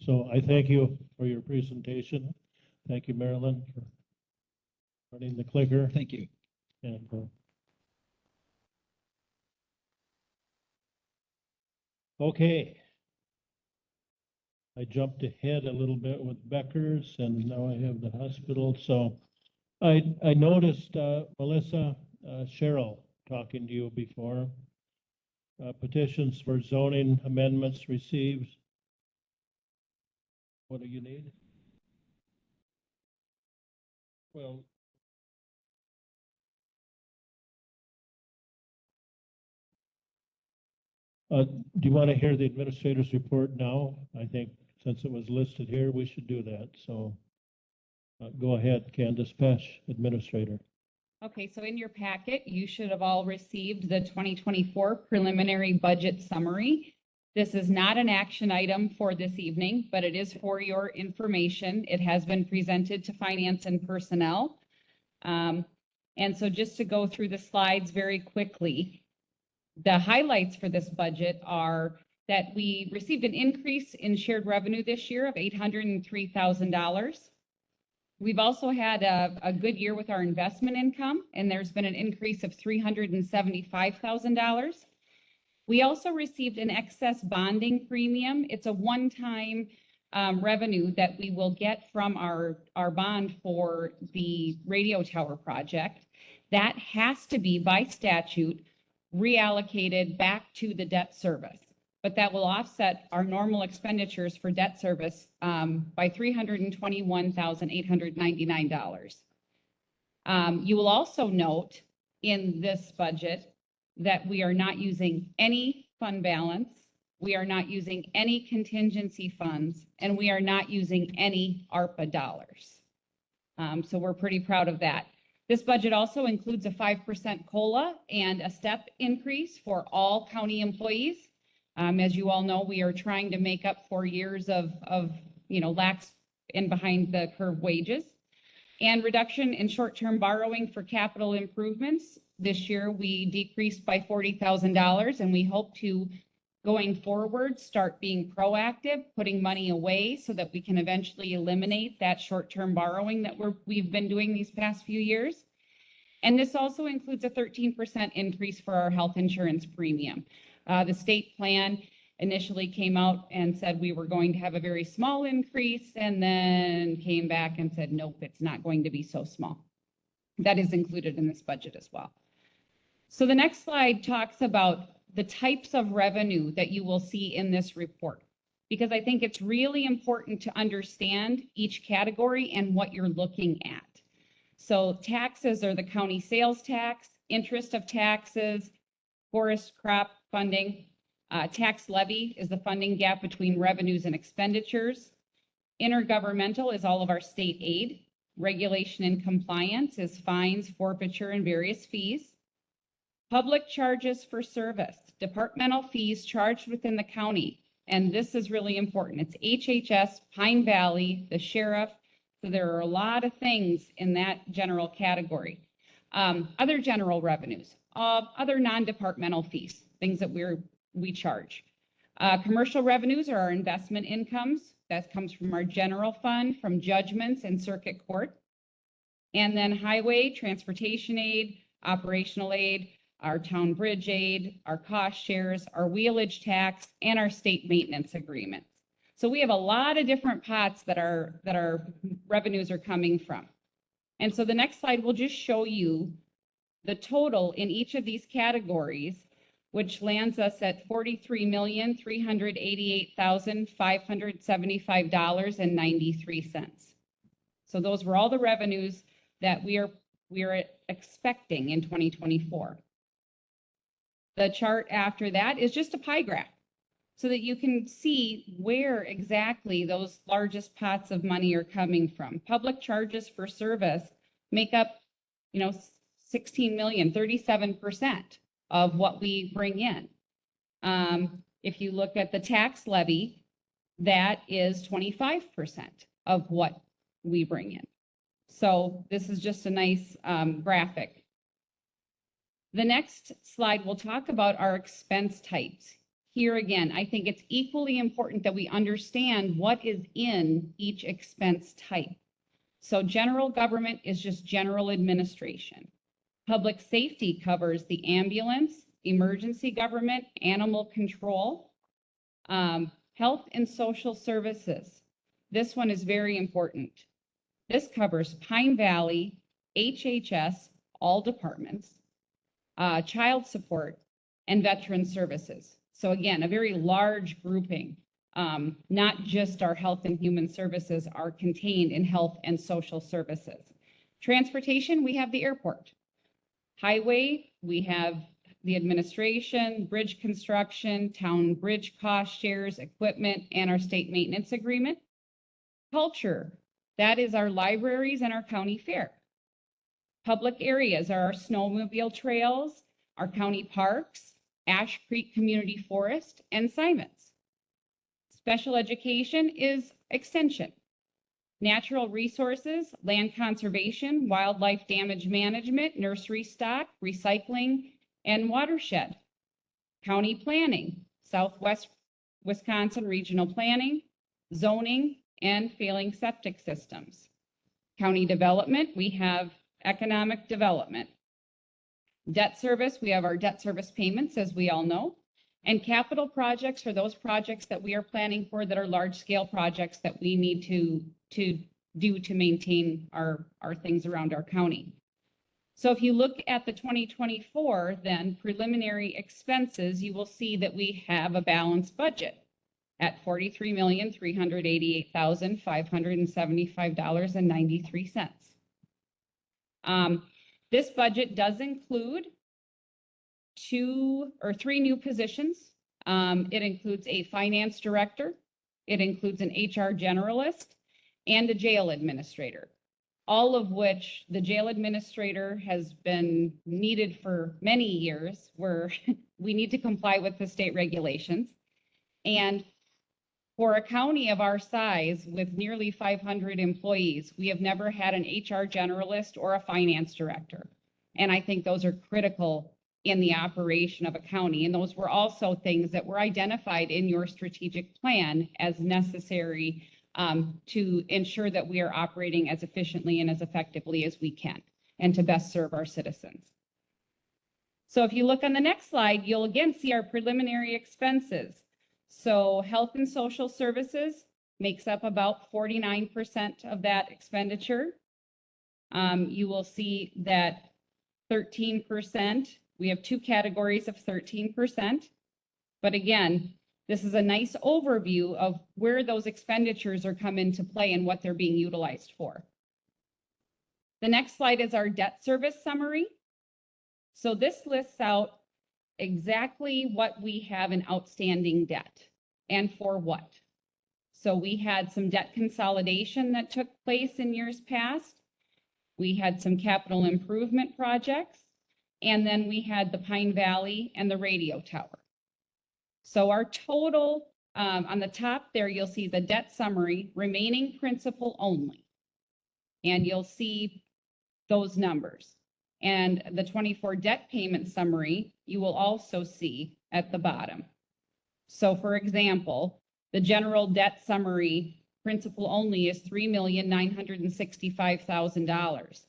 So I thank you for your presentation. Thank you, Marilyn, for running the clicker. Thank you. And okay. I jumped ahead a little bit with Becker's, and now I have the hospital. So I noticed Melissa, Cheryl talking to you before. Petitions for zoning amendments received. What do you need? Well, do you want to hear the administrator's report now? I think since it was listed here, we should do that. So go ahead, Candace Pesh, administrator. Okay, so in your packet, you should have all received the 2024 preliminary budget summary. This is not an action item for this evening, but it is for your information. It has been presented to Finance and Personnel. And so just to go through the slides very quickly, the highlights for this budget are that we received an increase in shared revenue this year of $803,000. We've also had a good year with our investment income, and there's been an increase of $375,000. We also received an excess bonding premium. It's a one-time revenue that we will get from our bond for the radio tower project. That has to be, by statute, reallocated back to the debt service. But that will offset our normal expenditures for debt service by $321,899. You will also note in this budget that we are not using any fund balance, we are not using any contingency funds, and we are not using any ARPA dollars. So we're pretty proud of that. This budget also includes a 5% COLA and a step increase for all county employees. As you all know, we are trying to make up for years of lax and behind the curve wages. And reduction in short-term borrowing for capital improvements. This year, we decreased by $40,000, and we hope to, going forward, start being proactive, putting money away so that we can eventually eliminate that short-term borrowing that we've been doing these past few years. And this also includes a 13% increase for our health insurance premium. The state plan initially came out and said we were going to have a very small increase, and then came back and said, nope, it's not going to be so small. That is included in this budget as well. So the next slide talks about the types of revenue that you will see in this report, because I think it's really important to understand each category and what you're looking at. So taxes are the county sales tax, interest of taxes, forest crop funding. Tax levy is the funding gap between revenues and expenditures. Intergovernmental is all of our state aid. Regulation and compliance is fines, forfeiture, and various fees. Public charges for service, departmental fees charged within the county. And this is really important. It's HHS, Pine Valley, the sheriff, So there are a lot of things in that general category. Other general revenues, other non-departmental fees, things that we charge. Commercial revenues are our investment incomes. That comes from our general fund, from judgments and circuit court. And then highway, transportation aid, operational aid, our town bridge aid, our cost shares, our wheelage tax, and our state maintenance agreements. So we have a lot of different pots that our revenues are coming from. And so the next slide will just show you the total in each of these categories, which lands us at $43,388,575.93. So those were all the revenues that we are expecting in 2024. The chart after that is just a pie graph so that you can see where exactly those largest pots of money are coming from. Public charges for service make up, 16 million, 37% of what we bring in. If you look at the tax levy, that is 25% of what we bring in. So this is just a nice graphic. The next slide will talk about our expense types. Here again, I think it's equally important that we understand what is in each expense type. So general government is just general administration. Public safety covers the ambulance, emergency government, animal control, health and social services. This one is very important. This covers Pine Valley, HHS, all departments, child support, and veteran services. So again, a very large grouping. Not just our health and human services are contained in health and social services. Transportation, we have the airport. Highway, we have the administration, bridge construction, town bridge cost shares, equipment, and our state maintenance agreement. Culture, that is our libraries and our county fair. Public areas are our snowmobile trails, our county parks, Ash Creek Community Forest, and Simons. Special education is extension. Natural resources, land conservation, wildlife damage management, nursery stock, recycling, and watershed. County planning, Southwest Wisconsin regional planning, zoning, and failing septic systems. County development, we have economic development. Debt service, we have our debt service payments, as we all know. And capital projects are those projects that we are planning for that are large scale projects that we need to do to maintain our things around our county. So if you look at the 2024, then preliminary expenses, you will see that we have a balanced budget at $43,388,575.93. This budget does include 2 or 3 new positions. It includes a finance director, it includes an HR generalist, and a jail administrator, all of which the jail administrator has been needed for many years, where we need to comply with the state regulations. And for a county of our size with nearly 500 employees, we have never had an HR generalist or a finance director. And I think those are critical in the operation of a county. And those were also things that were identified in your strategic plan as necessary to ensure that we are operating as efficiently and as effectively as we can and to best serve our citizens. So if you look on the next slide, you'll again see our preliminary expenses. So health and social services makes up about 49% of that expenditure. You will see that 13%, we have 2 categories of 13%. But again, this is a nice overview of where those expenditures are come into play and what they're being utilized for. The next slide is our debt service summary. So this lists out exactly what we have in outstanding debt and for what. So we had some debt consolidation that took place in years past. We had some capital improvement projects, and then we had the Pine Valley and the radio tower. So our total, on the top there, you'll see the debt summary, remaining principal only. and you'll see those numbers. And the 24 debt payment summary, you will also see at the bottom. So for example, the general debt summary principal only is $3,965,000.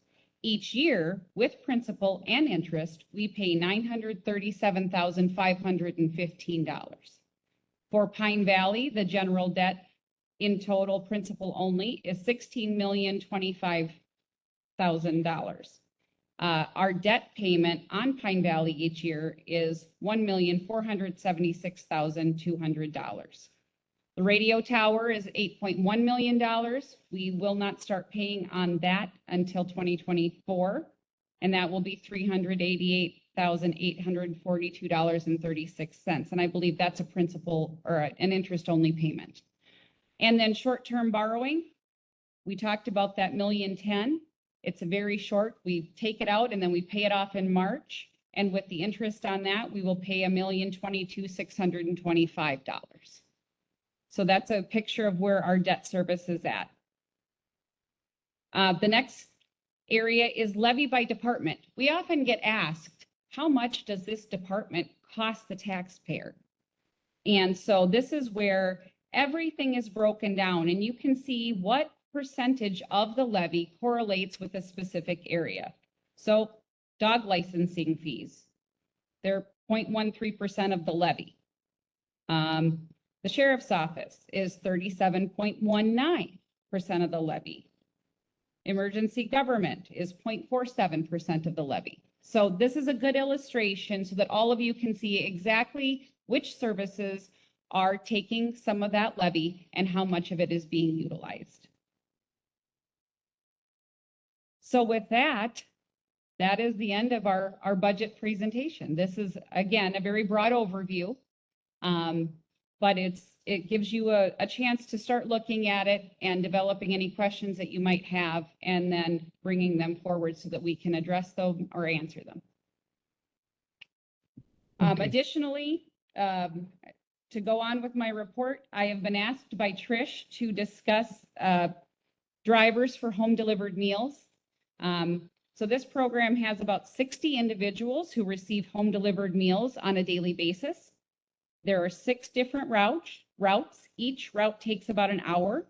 Each year, with principal and interest, we pay $937,515. For Pine Valley, the general debt in total principal only is $16,025,000. Our debt payment on Pine Valley each year is $1,476,200. The radio tower is $8.1 million. We will not start paying on that until 2024, and that will be $388,842.36. And I believe that's a principal or an interest-only payment. And then short-term borrowing, we talked about that $1.010 million. It's a very short, we take it out and then we pay it off in March. And with the interest on that, we will pay $1,022,625. So that's a picture of where our debt service is at. The next area is levy by department. We often get asked, how much does this department cost the taxpayer? And so this is where everything is broken down and you can see what percentage of the levy correlates with a specific area. So dog licensing fees, they're 0.13% of the levy. The sheriff's office is 37.19% of the levy. Emergency government is 0.47% of the levy. So this is a good illustration so that all of you can see exactly which services are taking some of that levy and how much of it is being utilized. So with that, that is the end of our budget presentation. This is, again, a very broad overview, but it gives you a chance to start looking at it and developing any questions that you might have and then bringing them forward so that we can address them or answer them. Okay. Additionally, to go on with my report, I have been asked by Trish to discuss drivers for home delivered meals. So this program has about 60 individuals who receive home delivered meals on a daily basis. There are 6 different routes. Each route takes about an hour.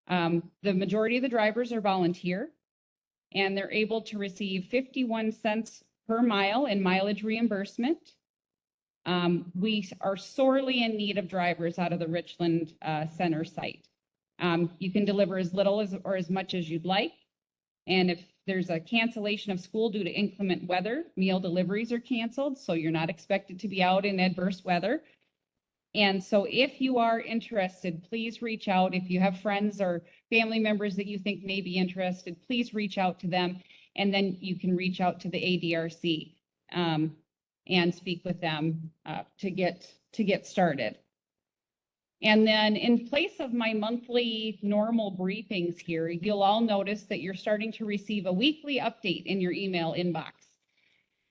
The majority of the drivers are volunteer, and they're able to receive 51 cents per mile in mileage reimbursement. We are sorely in need of drivers out of the Richland Center site. You can deliver as little or as much as you'd like. And if there's a cancellation of school due to inclement weather, meal deliveries are canceled, so you're not expected to be out in adverse weather. And so if you are interested, please reach out. If you have friends or family members that you think may be interested, please reach out to them. And then you can reach out to the ADRC and speak with them to get started. And then in place of my monthly normal briefings here, you'll all notice that you're starting to receive a weekly update in your email inbox.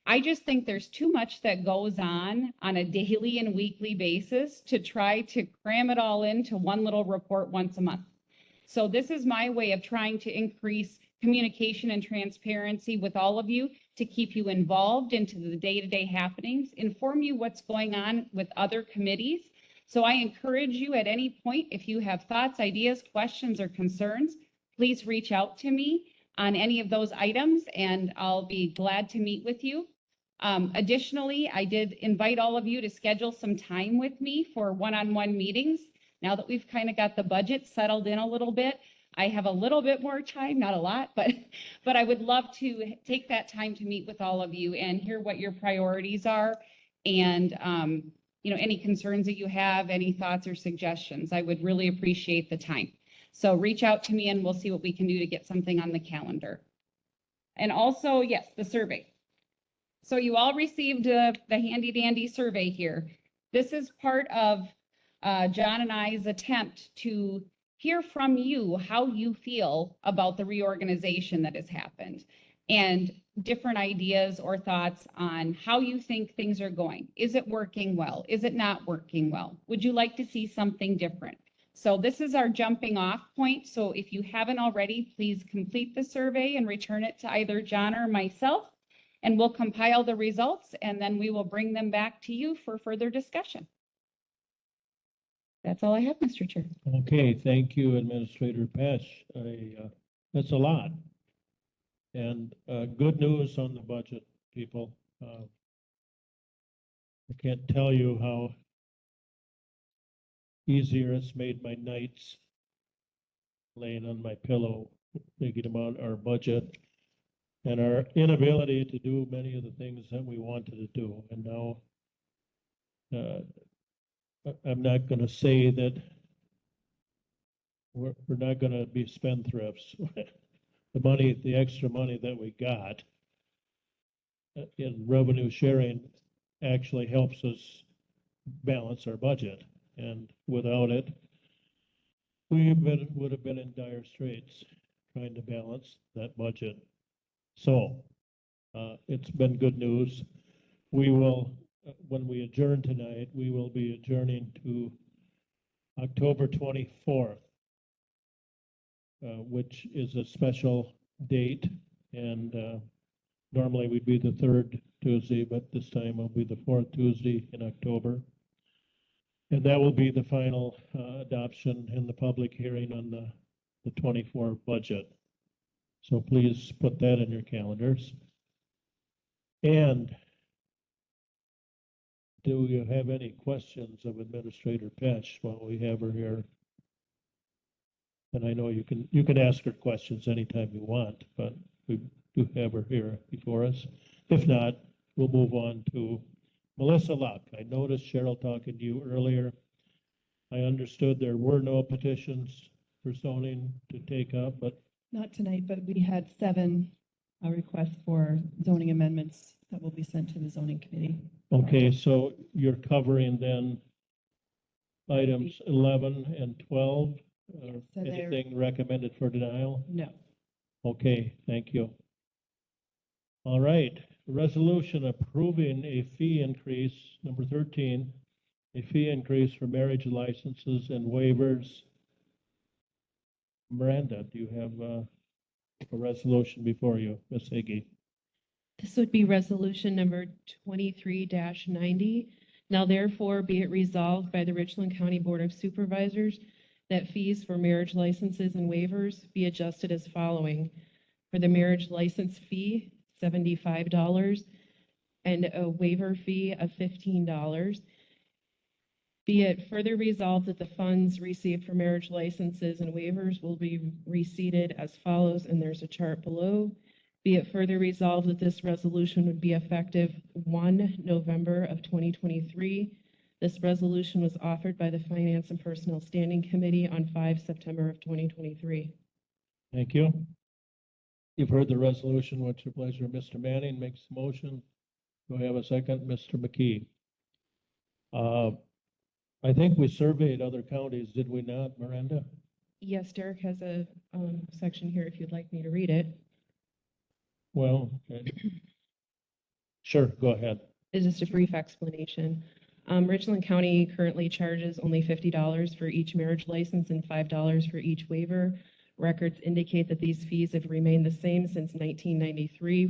I just think there's too much that goes on a daily and weekly basis to try to cram it all into one little report once a month. So this is my way of trying to increase communication and transparency with all of you to keep you involved into the day-to-day happenings, inform you what's going on with other committees. So I encourage you at any point, if you have thoughts, ideas, questions, or concerns, please reach out to me on any of those items and I'll be glad to meet with you. Additionally, I did invite all of you to schedule some time with me for one-on-one meetings. Now that we've kind of got the budget settled in a little bit, I have a little bit more time, not a lot, but I would love to take that time to meet with all of you and hear what your priorities are and any concerns that you have, any thoughts or suggestions. I would really appreciate the time. So reach out to me and we'll see what we can do to get something on the calendar. And also, yes, the survey. So you all received the handy dandy survey here. This is part of John and I's attempt to hear from you how you feel about the reorganization that has happened and different ideas or thoughts on how you think things are going. Is it working well? Is it not working well? Would you like to see something different? So this is our jumping off point. So if you haven't already, please complete the survey and return it to either John or myself. And we'll compile the results and then we will bring them back to you for further discussion. That's all I have, Mr. Chair. Okay, thank you, Administrator Pesh. That's a lot. And good news on the budget, people. I can't tell you how easier it's made my nights laying on my pillow, thinking about our budget and our inability to do many of the things that we wanted to do. And now I'm not going to say that we're not going to be spendthrifts. The extra money that we got in revenue sharing actually helps us balance our budget. And without it, would have been in dire straits trying to balance that budget. So it's been good news. We will, when we adjourn tonight, we will be adjourning to October 24th, which is a special date. And normally we'd be the third Tuesday, but this time will be the fourth Tuesday in October. And that will be the final adoption and the public hearing on the 24 budget. So please put that in your calendars. And do you have any questions of Administrator Pesh while we have her here? And I know you can ask her questions anytime you want, but we do have her here before us. If not, we'll move on to Melissa Luck. I noticed Cheryl talking to you earlier. I understood there were no petitions for zoning to take up, but Not tonight, but we had 7 requests for zoning amendments that will be sent to the zoning committee. okay, so you're covering then items 11 and 12? Yes, so they're- Anything recommended for denial? No. Okay, thank you. All right, resolution approving a fee increase, number 13, a fee increase for marriage licenses and waivers. Miranda, do you have a resolution before you, Ms. Higgy? This would be resolution number 23-90. Now therefore be it resolved by the Richland County Board of Supervisors that fees for marriage licenses and waivers be adjusted as following. For the marriage license fee, $75, and a waiver fee of $15. Be it further resolved that the funds received for marriage licenses and waivers will be receipted as follows, and there's a chart below. Be it further resolved that this resolution would be effective 1 November of 2023. This resolution was offered by the Finance and Personnel Standing Committee on 5 September of 2023. Thank you. You've heard the resolution. What's your pleasure? Mr. Manning makes the motion. Do I have a second? Mr. McKee. I think we surveyed other counties, did we not, Miranda? Yes, Derek has a section here if you'd like me to read it. Well, okay. Sure, go ahead. It's just a brief explanation. Richland County currently charges only $50 for each marriage license and $5 for each waiver. Records indicate that these fees have remained the same since 1993,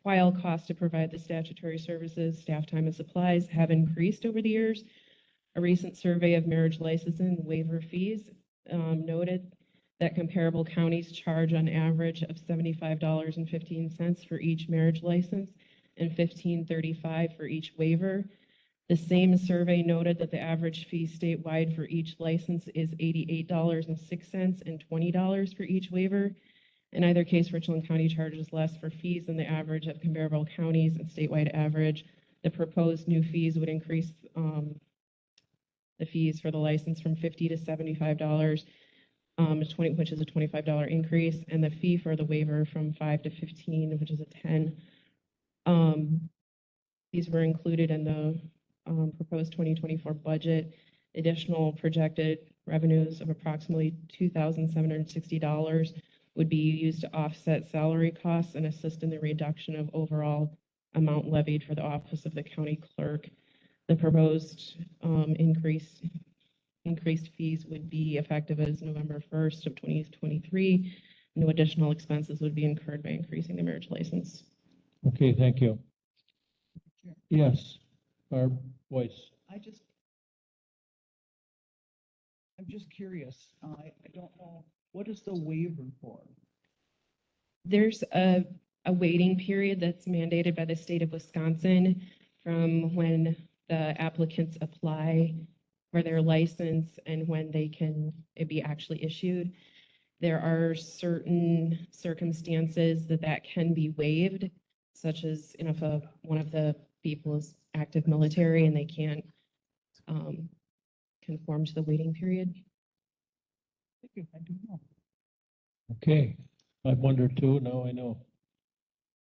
while costs to provide the statutory services, staff time, and supplies have increased over the years. A recent survey of marriage license and waiver fees noted that comparable counties charge on average of $75.15 for each marriage license and $15.35 for each waiver. The same survey noted that the average fee statewide for each license is $88.06 and $20 for each waiver. In either case, Richland County charges less for fees than the average of comparable counties and statewide average. The proposed new fees would increase the fees for the license from $50 to $75, which is a $25 increase, and the fee for the waiver from $5 to $15, which is a $10. These were included in the proposed 2024 budget. Additional projected revenues of approximately $2,760 would be used to offset salary costs and assist in the reduction of overall amount levied for the office of the county clerk. The proposed increased fees would be effective as November 1st of 2023. No additional expenses would be incurred by increasing the marriage license. Okay, thank you. Yes, Barb Weiss. I'm just curious. I don't know, what is the waiver for? There's a waiting period that's mandated by the state of Wisconsin from when the applicants apply for their license and when they can it be actually issued. There are certain circumstances that can be waived, such as if one of the people is active military and they can't conform to the waiting period. I don't know. Okay, I've wondered too, now I know.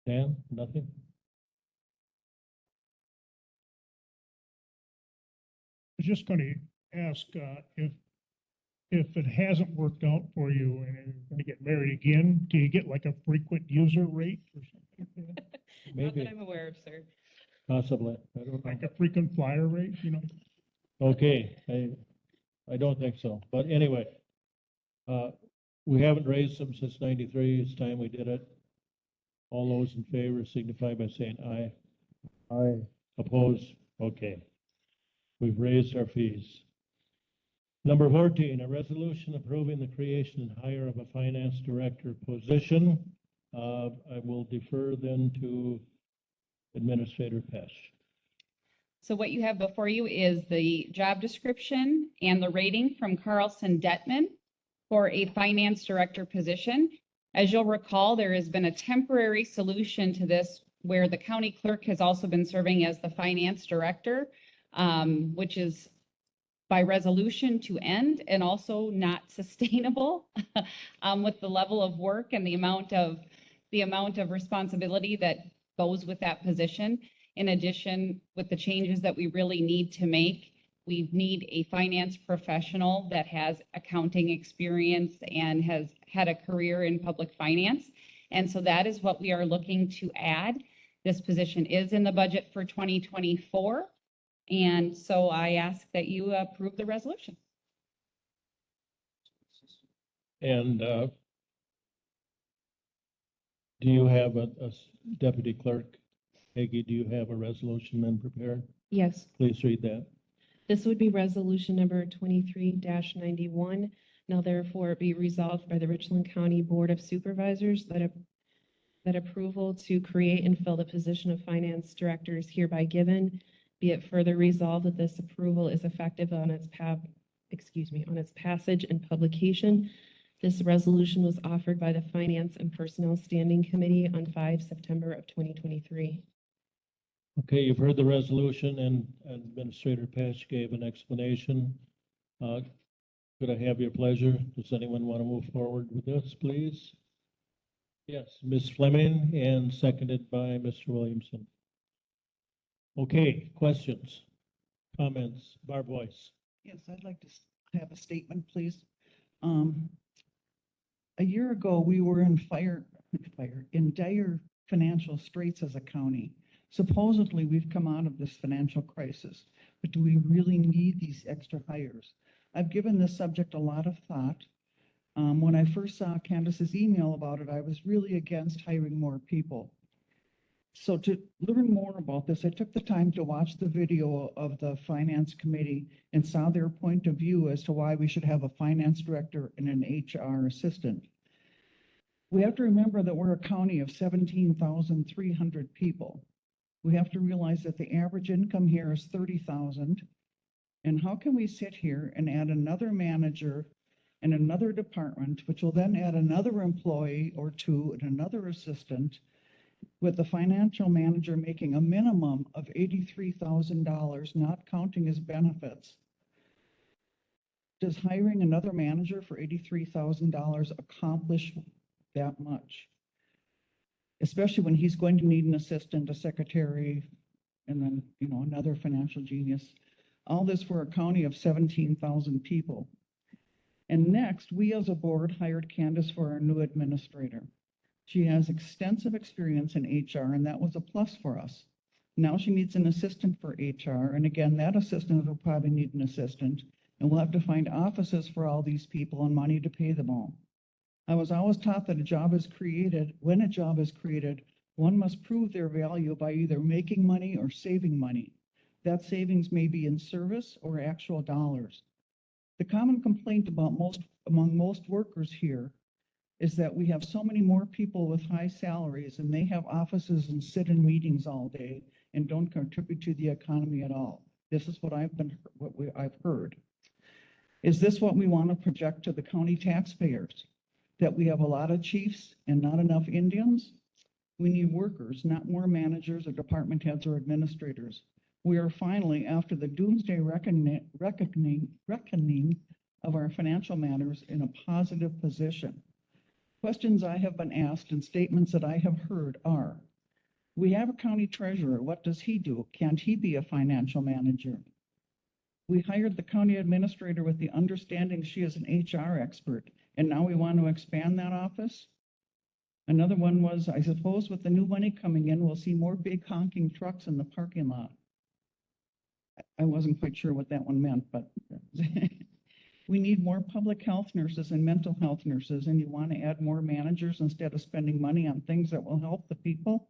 Dan, nothing? I was just gonna ask, if it hasn't worked out for you and you're gonna get married again, do you get like a frequent user rate or something like that? Not Maybe, that I'm aware of, sir. possibly, I don't know. Like a frequent flyer rate, you know? Okay, I don't think so, but anyway, we haven't raised them since '93, it's time we did it. All those in favor signify by saying aye. Aye. Oppose? Okay. We've raised our fees. Number 14, a resolution approving the creation and hire of a finance director position. I will defer then to Administrator Pesh. So what you have before you is the job description and the rating from Carlson Detman for a finance director position. As you'll recall, there has been a temporary solution to this where the county clerk has also been serving as the finance director, which is by resolution to end and also not sustainable with the level of work and the amount of responsibility that goes with that position. In addition, with the changes that we really need to make, we need a finance professional that has accounting experience and has had a career in public finance. And so that is what we are looking to add. This position is in the budget for 2024. And so I ask that you approve the resolution. And do you have a deputy clerk? Peggy, do you have a resolution then prepared? Yes. Please read that. This would be resolution number 23-91. Now therefore be resolved by the Richland County Board of Supervisors that approval to create and fill the position of finance director is hereby given. Be it further resolved that this approval is effective on its passage and publication. This resolution was offered by the Finance and Personnel Standing Committee on 5 September of 2023. Okay, you've heard the resolution and Administrator Pesh gave an explanation. Could I have your pleasure? Does anyone want to move forward with this, please? Yes, Ms. Fleming and seconded by Mr. Williamson. Okay, questions, comments? Barb Weiss. Yes, I'd like to have a statement, please. A year ago, we were in dire financial straits as a county. Supposedly, we've come out of this financial crisis, but do we really need these extra hires? I've given this subject a lot of thought. When I first saw Candace's email about it, I was really against hiring more people. So to learn more about this, I took the time to watch the video of the Finance Committee and saw their point of view as to why we should have a finance director and an HR assistant. We have to remember that we're a county of 17,300 people. We have to realize that the average income here is 30,000. And how can we sit here and add another manager and another department, which will then add another employee or two and another assistant, with the financial manager making a minimum of $83,000, not counting his benefits? Does hiring another manager for $83,000 accomplish that much? Especially when he's going to need an assistant, a secretary, and then, another financial genius. All this for a county of 17,000 people. And next, we as a board hired Candace for our new administrator. She has extensive experience in HR, and that was a plus for us. Now she needs an assistant for HR, and again, that assistant will probably need an assistant, and we'll have to find offices for all these people and money to pay them all. I was always taught that when a job is created, one must prove their value by either making money or saving money. That savings may be in service or actual dollars. The common complaint among most workers here is that we have so many more people with high salaries and they have offices and sit in meetings all day and don't contribute to the economy at all. This is what I've heard. Is this what we want to project to the county taxpayers? That we have a lot of chiefs and not enough Indians? We need workers, not more managers or department heads or administrators. We are finally, after the doomsday reckoning of our financial matters, in a positive position. Questions I have been asked and statements that I have heard are, we have a county treasurer. What does he do? Can't he be a financial manager? We hired the county administrator with the understanding she is an HR expert, and now we want to expand that office? Another one was, I suppose with the new money coming in, we'll see more big honking trucks in the parking lot. I wasn't quite sure what that one meant, but we need more public health nurses and mental health nurses, and you want to add more managers instead of spending money on things that will help the people?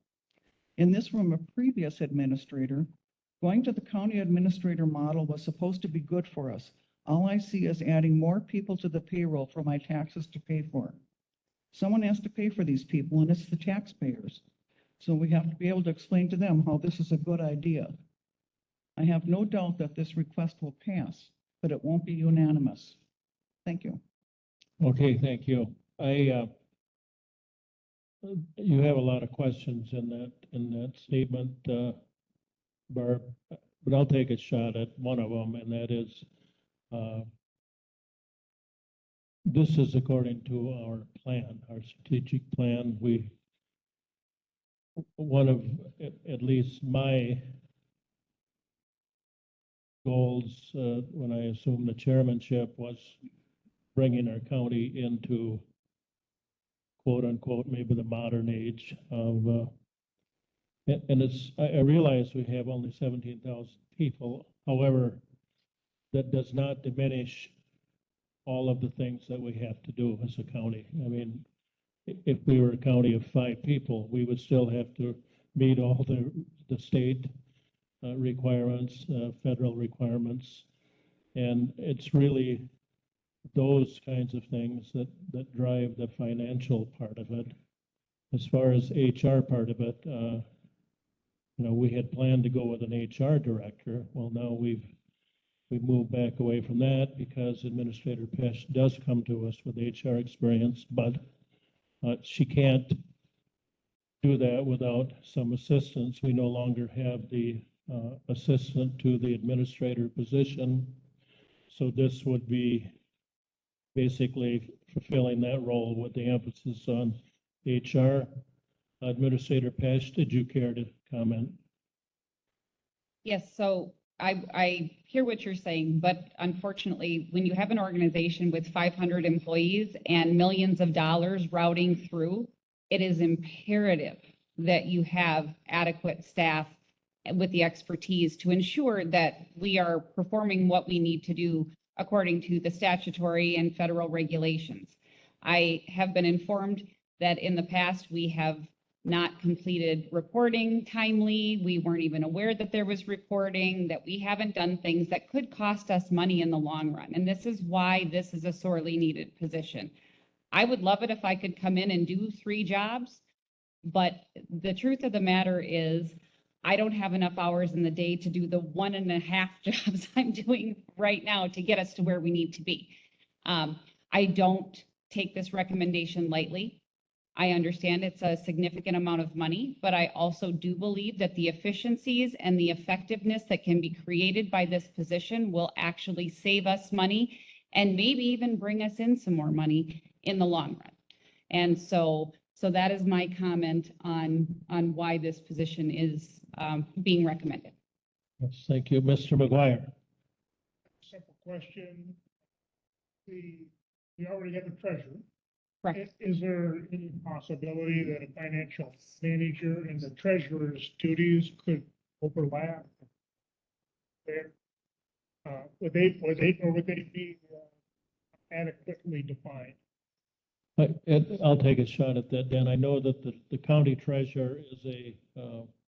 In this from a previous administrator, going to the county administrator model was supposed to be good for us. All I see is adding more people to the payroll for my taxes to pay for. Someone has to pay for these people, and it's the taxpayers. So we have to be able to explain to them how this is a good idea. I have no doubt that this request will pass, but it won't be unanimous. Thank you. Okay, thank you. You have a lot of questions in that statement, Barb, but I'll take a shot at one of them, and that is, this is according to our plan, our strategic plan. One of, at least my goals, when I assumed the chairmanship, was bringing our county into quote unquote, maybe the modern age of, and I realize we have only 17,000 people. However, that does not diminish all of the things that we have to do as a county. I mean, if we were a county of 5 people, we would still have to meet all the state requirements, federal requirements. And it's really those kinds of things that drive the financial part of it. As far as HR part of it, we had planned to go with an HR director. Well, now we've moved back away from that because Administrator Pesh does come to us with HR experience, but she can't do that without some assistance. We no longer have the assistant to the administrator position. So this would be basically fulfilling that role with the emphasis on HR. Administrator Pesh, did you care to comment? Yes, so I hear what you're saying, but unfortunately, when you have an organization with 500 employees and millions of dollars routing through, it is imperative that you have adequate staff with the expertise to ensure that we are performing what we need to do according to the statutory and federal regulations. I have been informed that in the past we have not completed reporting timely. We weren't even aware that there was reporting, that we haven't done things that could cost us money in the long run. And this is why this is a sorely needed position. I would love it if I could come in and do 3 jobs, but the truth of the matter is I don't have enough hours in the day to do the 1.5 jobs I'm doing right now to get us to where we need to be. I don't take this recommendation lightly. I understand it's a significant amount of money, but I also do believe that the efficiencies and the effectiveness that can be created by this position will actually save us money and maybe even bring us in some more money in the long run. And so that is my comment on why this position is being recommended. Yes, thank you. Mr. McGuire. Simple question. We already have a treasurer. Correct. Is there any possibility that a financial manager and the treasurer's duties could overlap there? Would they be adequately defined? I'll take a shot at that, Dan. I know that the county treasurer is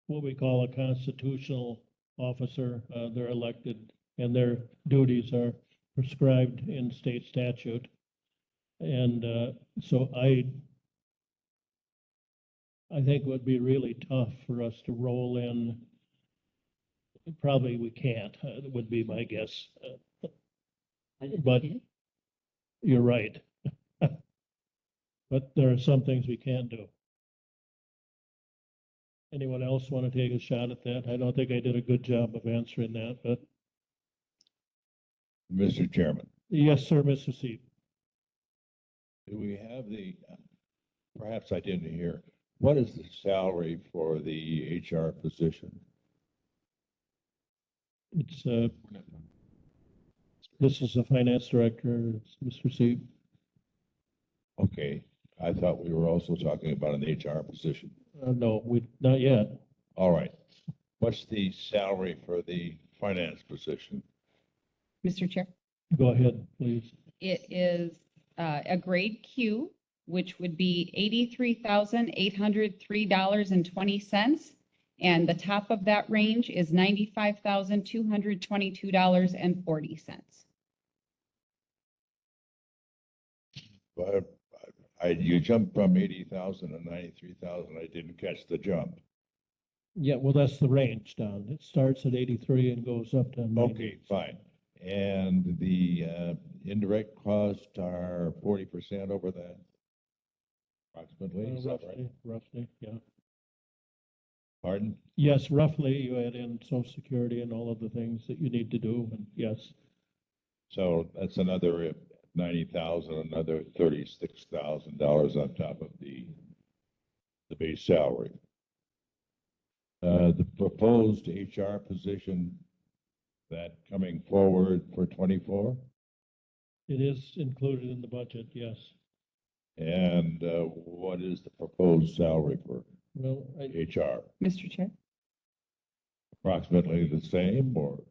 what we call a constitutional officer. They're elected and their duties are prescribed in state statute. And so I think it would be really tough for us to roll in. Probably we can't, would be my guess. But you're right. But there are some things we can do. Anyone else want to take a shot at that? I don't think I did a good job of answering that, but. Mr. Chairman, Yes, sir, Mr. Seep. do we have perhaps I didn't hear, what is the salary for the HR position? It's, this is the finance director, it's Mr. Seep. Okay, I thought we were also talking about an HR position. No, not yet. All right. What's the salary for the finance position? Mr. Chair, Go ahead, please. it is a grade Q, which would be $83,803.20. And the top of that range is $95,222.40. But you jumped from 80,000 to 93,000. I didn't catch the jump. Yeah, well, that's the range down. It starts at 83 and goes up to 90. Okay, fine. And the indirect costs are 40% over that? Approximately, is that right? Roughly, yeah. Pardon? Yes, roughly, you add in social security and all of the things that you need to do, and yes. So that's another 90,000, another $36,000 on top of the base salary. The proposed HR position that coming forward for 24, It is included in the budget, yes. and what is the proposed salary for Well, HR? Mr. Chair, Approximately the same or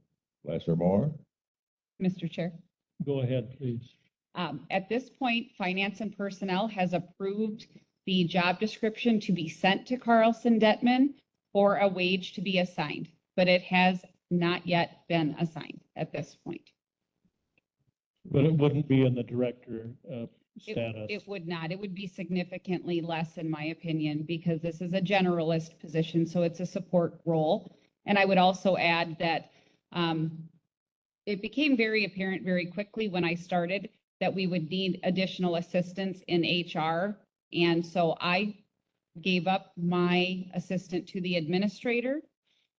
less or more? Mr. Chair. Go ahead, please. At this point, Finance and Personnel has approved the job description to be sent to Carlson Detman for a wage to be assigned, but it has not yet been assigned at this point. But it wouldn't be in the director status. It would not. It would be significantly less, in my opinion, because this is a generalist position, so it's a support role. And I would also add that it became very apparent very quickly when I started that we would need additional assistance in HR. And so I gave up my assistant to the administrator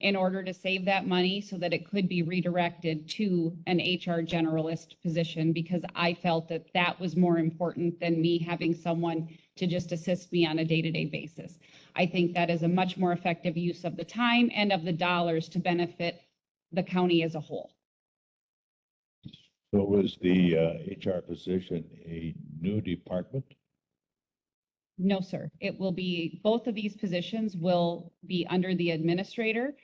in order to save that money so that it could be redirected to an HR generalist position, because I felt that that was more important than me having someone to just assist me on a day-to-day basis. I think that is a much more effective use of the time and of the dollars to benefit the county as a whole. So was the HR position a new department? No, sir. It will be, both of these positions will be under the administrator.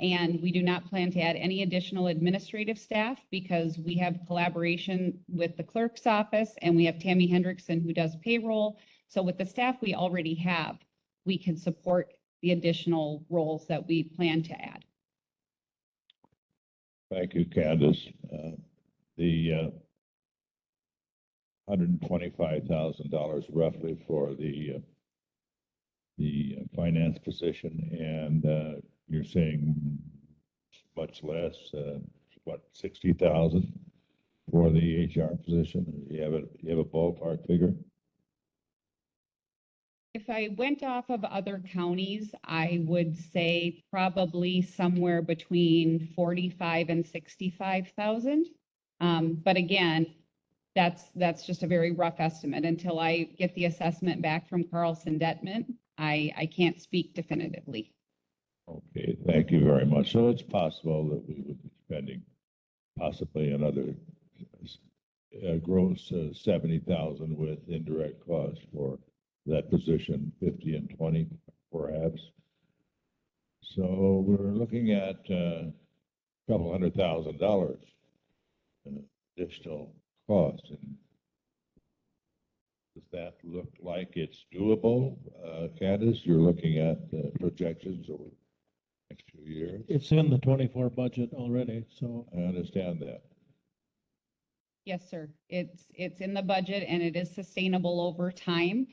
And we do not plan to add any additional administrative staff because we have collaboration with the clerk's office and we have Tammy Hendrickson who does payroll. So with the staff we already have, we can support the additional roles that we plan to add. Thank you, Candace. The $125,000 roughly for the finance position, and you're saying much less, what, 60,000 for the HR position? You have a ballpark figure? If I went off of other counties, I would say probably somewhere between 45 and 65,000. But again, that's just a very rough estimate. Until I get the assessment back from Carlson Detman, I can't speak definitively. Okay, thank you very much. So it's possible that we would be spending possibly another gross 70,000 with indirect costs for that position, 50 and 20 perhaps. So we're looking at a couple $100,000 additional cost. And does that look like it's doable? Candace, you're looking at projections over the next few years. It's in the 24 budget already, so. I understand that. Yes, sir. It's in the budget and it is sustainable over time.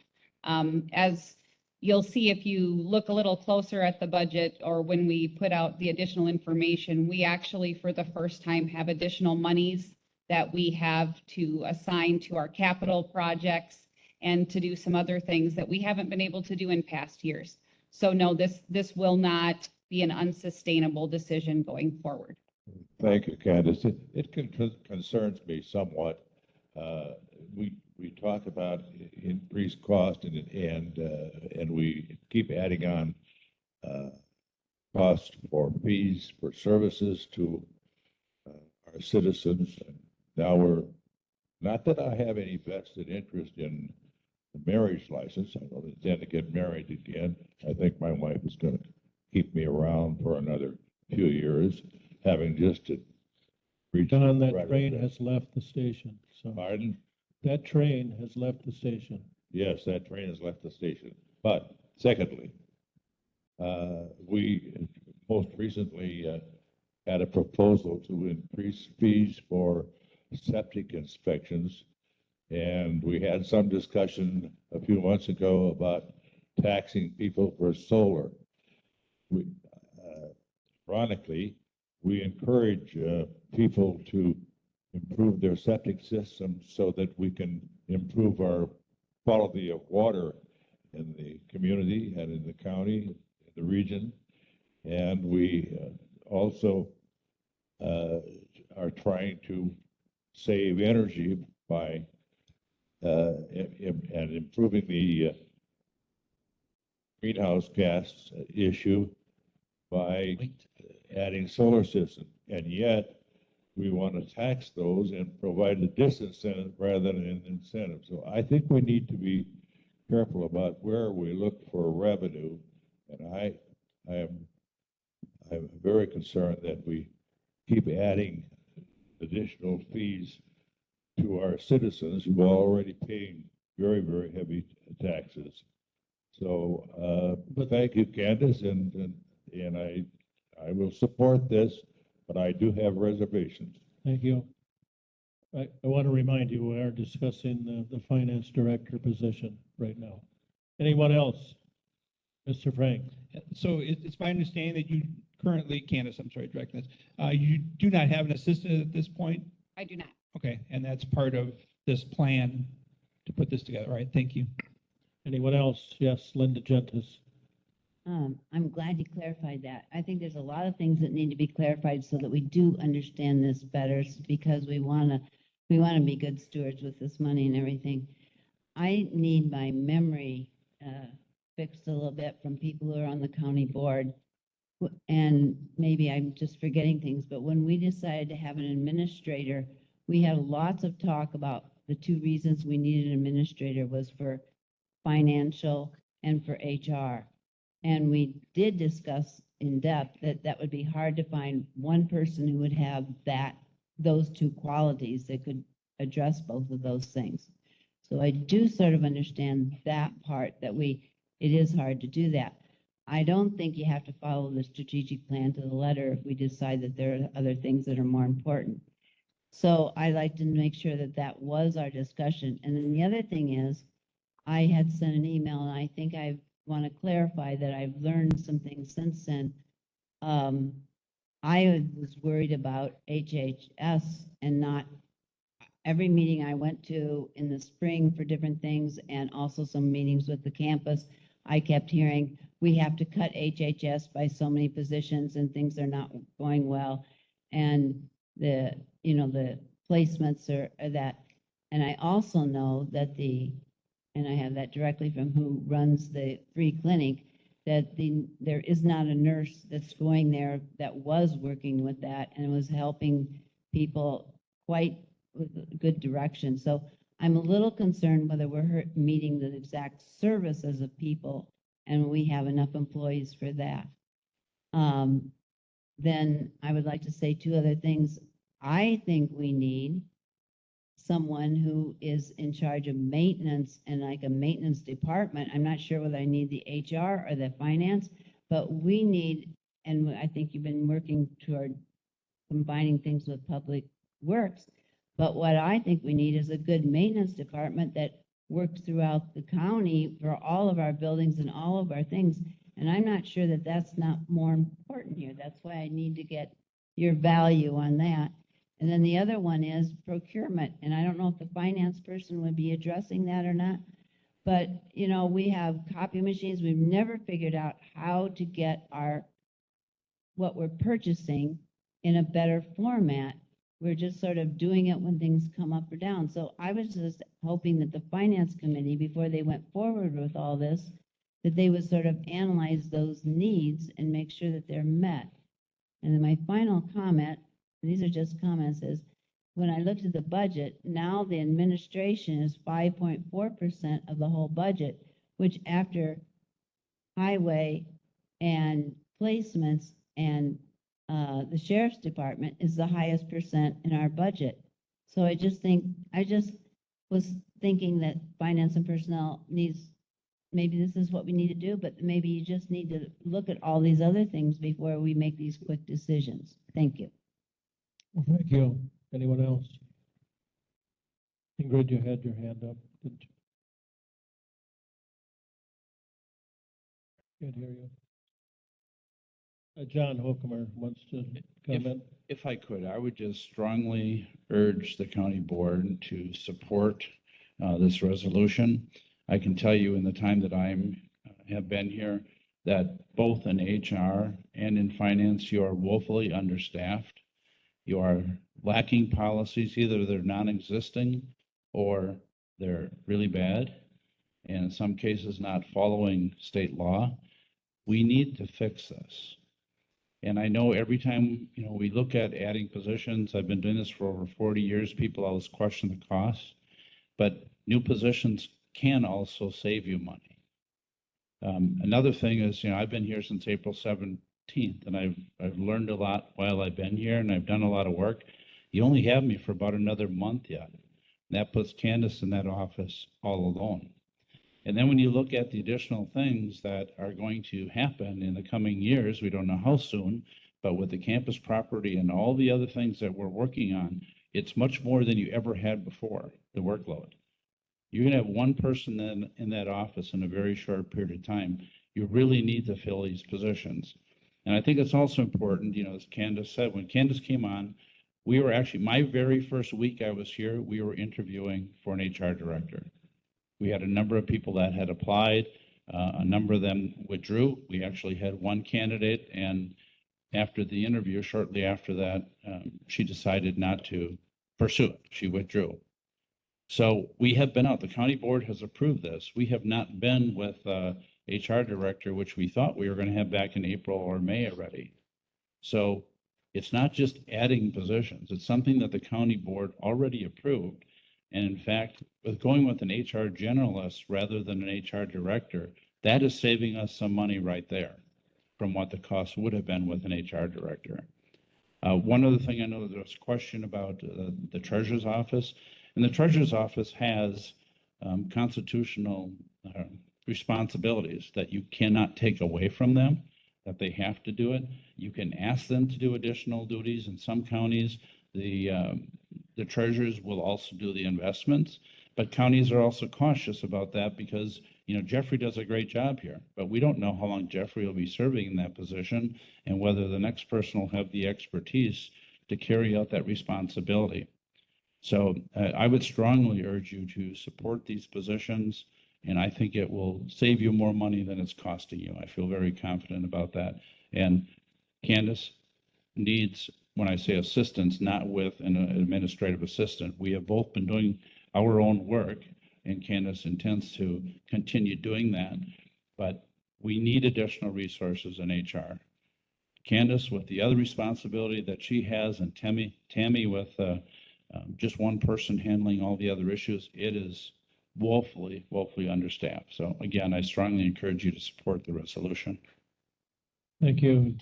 As you'll see, if you look a little closer at the budget or when we put out the additional information, we actually, for the first time, have additional monies that we have to assign to our capital projects and to do some other things that we haven't been able to do in past years. So no, this will not be an unsustainable decision going forward. Thank you, Candace. It concerns me somewhat. We talk about increased cost and we keep adding on cost for fees for services to our citizens. Now not that I have any vested interest in the marriage license. I don't intend to get married again. I think my wife is going to keep me around for another few years, having just reached. Don, that train has left the station, so. Pardon? That train has left the station. Yes, that train has left the station. But secondly, we most recently had a proposal to increase fees for septic inspections. And we had some discussion a few months ago about taxing people for solar. Ironically, we encourage people to improve their septic systems so that we can improve our quality of water in the community and in the county, in the region. And we also are trying to save energy by and improving the greenhouse gas issue by adding solar systems. And yet we want to tax those and provide a disincentive rather than an incentive. So I think we need to be careful about where we look for revenue. And I'm very concerned that we keep adding additional fees to our citizens who are already paying very, very heavy taxes. So, but thank you, Candace, and I will support this, but I do have reservations. Thank you. I want to remind you, we are discussing the finance director position right now. Anyone else? Mr. Frank? So it's my understanding that you currently, Candace, I'm sorry, directing this, you do not have an assistant at this point? I do not. Okay, and that's part of this plan to put this together, right? Thank you. Anyone else? Yes, Linda Gentis. I'm glad you clarified that. I think there's a lot of things that need to be clarified so that we do understand this better, because we want to be good stewards with this money and everything. I need my memory fixed a little bit from people who are on the county board, and maybe I'm just forgetting things, but when we decided to have an administrator, we had lots of talk about the two reasons we needed an administrator was for financial and for HR. And we did discuss in depth that that would be hard to find one person who would have those two qualities that could address both of those things. So I do sort of understand that part, that it is hard to do that. I don't think you have to follow the strategic plan to the letter if we decide that there are other things that are more important. So I like to make sure that that was our discussion. And then the other thing is, I had sent an email, and I think I want to clarify that I've learned some things since then. I was worried about HHS and not every meeting I went to in the spring for different things, and also some meetings with the campus, I kept hearing, we have to cut HHS by so many positions and things are not going well. And the placements are that. And I also know that and I have that directly from who runs the free clinic, that there is not a nurse that's going there that was working with that and was helping people quite with good direction. So I'm a little concerned whether we're meeting the exact service as a people and we have enough employees for that. then I would like to say two other things. I think we need someone who is in charge of maintenance and like a maintenance department. I'm not sure whether I need the HR or the finance, but we need, and I think you've been working toward combining things with public works. But what I think we need is a good maintenance department that works throughout the county for all of our buildings and all of our things. And I'm not sure that that's not more important here. That's why I need to get your value on that. And then the other one is procurement. And I don't know if the finance person would be addressing that or not. But, you know, we have copy machines. We've never figured out how to get what we're purchasing in a better format. We're just sort of doing it when things come up or down. So I was just hoping that the finance committee, before they went forward with all this, that they would sort of analyze those needs and make sure that they're met. And then my final comment, these are just comments, is when I looked at the budget, now the administration is 5.4% of the whole budget, which after highway and placements and the sheriff's department is the highest percent in our budget. So I just was thinking that finance and personnel needs, maybe this is what we need to do, but maybe you just need to look at all these other things before we make these quick decisions. Thank you. Well, thank you. Anyone else? Ingrid, you had your hand up. Didn't you? Can't hear you. John Hokumer wants to comment. If I could, I would just strongly urge the county board to support this resolution. I can tell you in the time that have been here that both in HR and in finance, you are woefully understaffed. You are lacking policies. Either they're non-existing or they're really bad, and in some cases not following state law. We need to fix this. And I know every time, you know, we look at adding positions, I've been doing this for over 40 years, people always question the cost, but new positions can also save you money. Another thing is, you know, I've been here since April 17th, and I've learned a lot while I've been here, and I've done a lot of work. You only have me for about another month yet. And that puts Candace in that office all alone. And then when you look at the additional things that are going to happen in the coming years, we don't know how soon, but with the campus property and all the other things that we're working on, it's much more than you ever had before, the workload. You're going to have one person then in that office in a very short period of time. You really need to fill these positions. And I think it's also important, you know, as Candace said, when Candace came on, we were actually, my very first week I was here, we were interviewing for an HR director. We had a number of people that had applied. A number of them withdrew. We actually had one candidate, and after the interview, shortly after that, she decided not to pursue it. She withdrew. So we have been out. The county board has approved this. We have not been with HR director, which we thought we were going to have back in April or May already. So it's not just adding positions. It's something that the county board already approved. And in fact, with going with an HR generalist rather than an HR director, that is saving us some money right there from what the cost would have been with an HR director. One other thing, I know there was a question about the treasurer's office, and the treasurer's office has constitutional responsibilities that you cannot take away from them, that they have to do it. You can ask them to do additional duties. In some counties, the treasurers will also do the investments, but counties are also cautious about that because, you know, Jeffrey does a great job here, but we don't know how long Jeffrey will be serving in that position and whether the next person will have the expertise to carry out that responsibility. So I would strongly urge you to support these positions, and I think it will save you more money than it's costing you. I feel very confident about that. And Candace needs, when I say assistance, not with an administrative assistant. We have both been doing our own work, and Candace intends to continue doing that, but we need additional resources in HR. Candace, with the other responsibility that she has, and Tammy with just one person handling all the other issues, it is woefully understaffed. So again, I strongly encourage you to support the resolution. Thank you.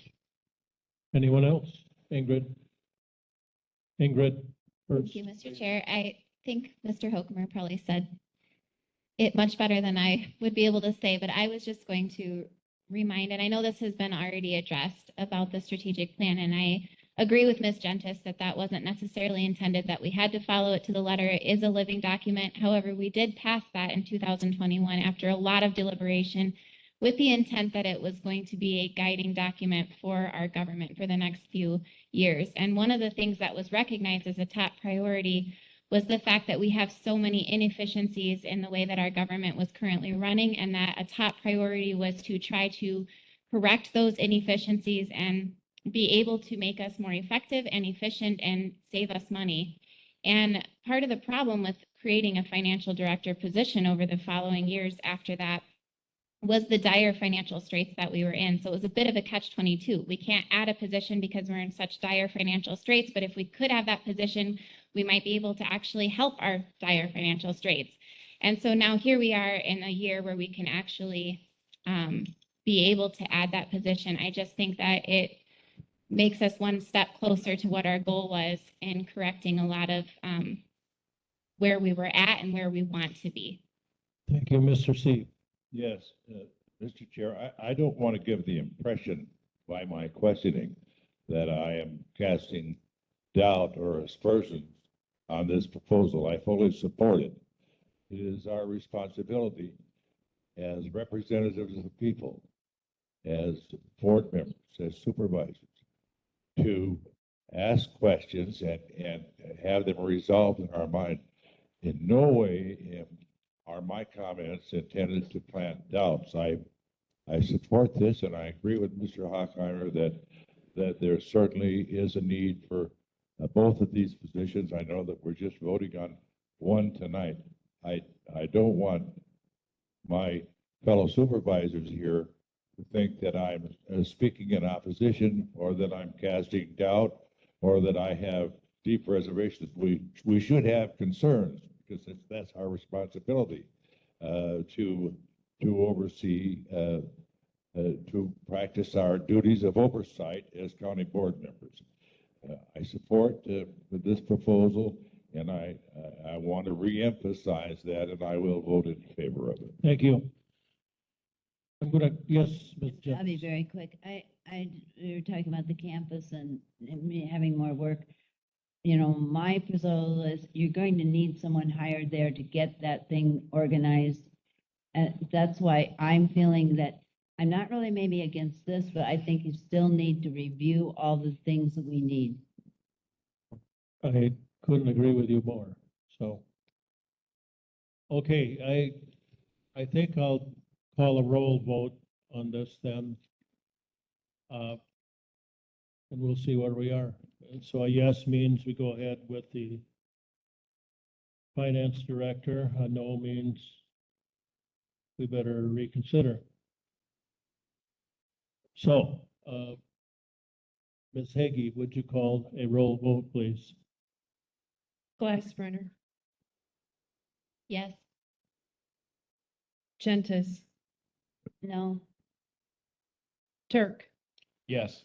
Anyone else? Ingrid? Ingrid first. Thank you, Mr. Chair. I think Mr. Hokumer probably said it much better than I would be able to say, but I was just going to remind, and I know this has been already addressed about the strategic plan, and I agree with Ms. Gentis that that wasn't necessarily intended, that we had to follow it to the letter. It is a living document. However, we did pass that in 2021 after a lot of deliberation with the intent that it was going to be a guiding document for our government for the next few years. And one of the things that was recognized as a top priority was the fact that we have so many inefficiencies in the way that our government was currently running, and that a top priority was to try to correct those inefficiencies and be able to make us more effective and efficient and save us money. And part of the problem with creating a financial director position over the following years after that was the dire financial straits that we were in. So it was a bit of a catch-22. We can't add a position because we're in such dire financial straits, but if we could have that position, we might be able to actually help our dire financial straits. And so now here we are in a year where we can actually be able to add that position. I just think that it makes us one step closer to what our goal was in correcting a lot of where we were at and where we want to be. Thank you, Mr. C. Yes, Mr. Chair, I don't want to give the impression by my questioning that I am casting doubt or aspersions on this proposal. I fully support it. It is our responsibility as representatives of the people, as board members, as supervisors, to ask questions and have them resolved in our mind. In no way are my comments intended to plant doubts. I support this, and I agree with Mr. Hockheimer that there certainly is a need for both of these positions. I know that we're just voting on one tonight. I don't want my fellow supervisors here to think that I'm speaking in opposition, or that I'm casting doubt, or that I have deep reservations. We should have concerns, because that's our responsibility to oversee, to practice our duties of oversight as county board members. I support this proposal, and I want to reemphasize that, and I will vote in favor of it. Thank you. I'm gonna, yes, Ms. I'll be Jones. very quick. We were talking about the campus and me having more work. You know, my proposal is you're going to need someone hired there to get that thing organized. And that's why I'm feeling that I'm not really maybe against this, but I think you still need to review all the things that we need. I couldn't agree with you more, so. Okay, I think I'll call a roll vote on this then. And we'll see where we are. And so a yes means we go ahead with the finance director. A no means we better reconsider. So, Ms. Hagee, would you call a roll vote, please? Glassbrenner, Yes. Gentis, No, Turk, Yes.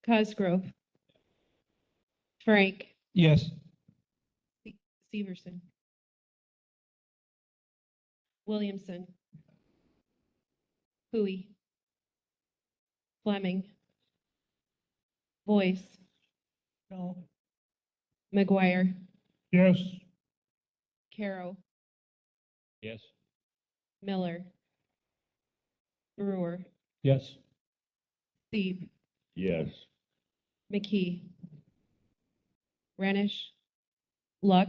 Cosgrove, Frank, Yes. Severson, Williamson, Hui, Fleming, Boyce, No. McGuire, Yes. Caro, Yes. Miller, Brewer, Yes. Steve, Yes. McKee, Renish, Luck,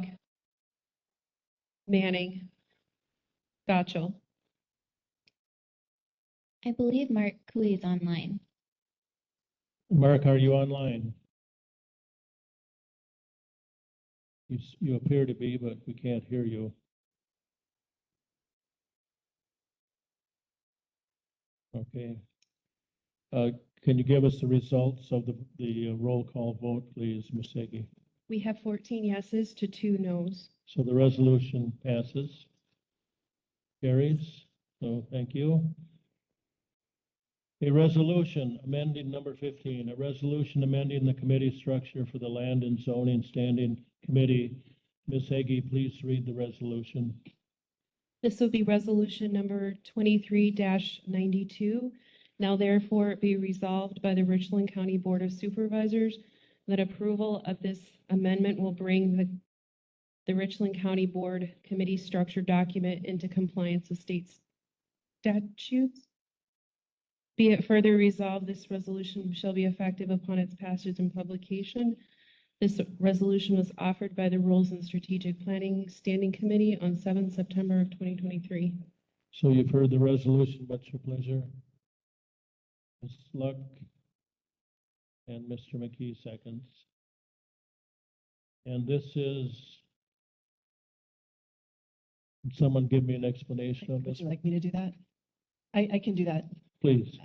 Manning, Gotchall. I believe Mark Cooey is online. Mark, are you online? You appear to be, but we can't hear you. Okay. Can you give us the results of the roll call vote, please, Ms. Hagee? We have 14 yeses to 2 nos. So the resolution passes, carries. So thank you. A resolution amending number 15, a resolution amending the committee structure for the Land and Zoning Standing Committee. Ms. Hagee, please read the resolution. This will be resolution number 23-92. Now therefore be resolved by the Richland County Board of Supervisors that approval of this amendment will bring the Richland County Board Committee structure document into compliance with state statutes. Be it further resolved, this resolution shall be effective upon its passage and publication. This resolution was offered by the Rules and Strategic Planning Standing Committee on 7th September of 2023. So you've heard the resolution. What's your pleasure? Ms. Luck and Mr. McKee seconds. And this is, can someone give me an explanation of Would this? you like me to do that? I can do that. Please.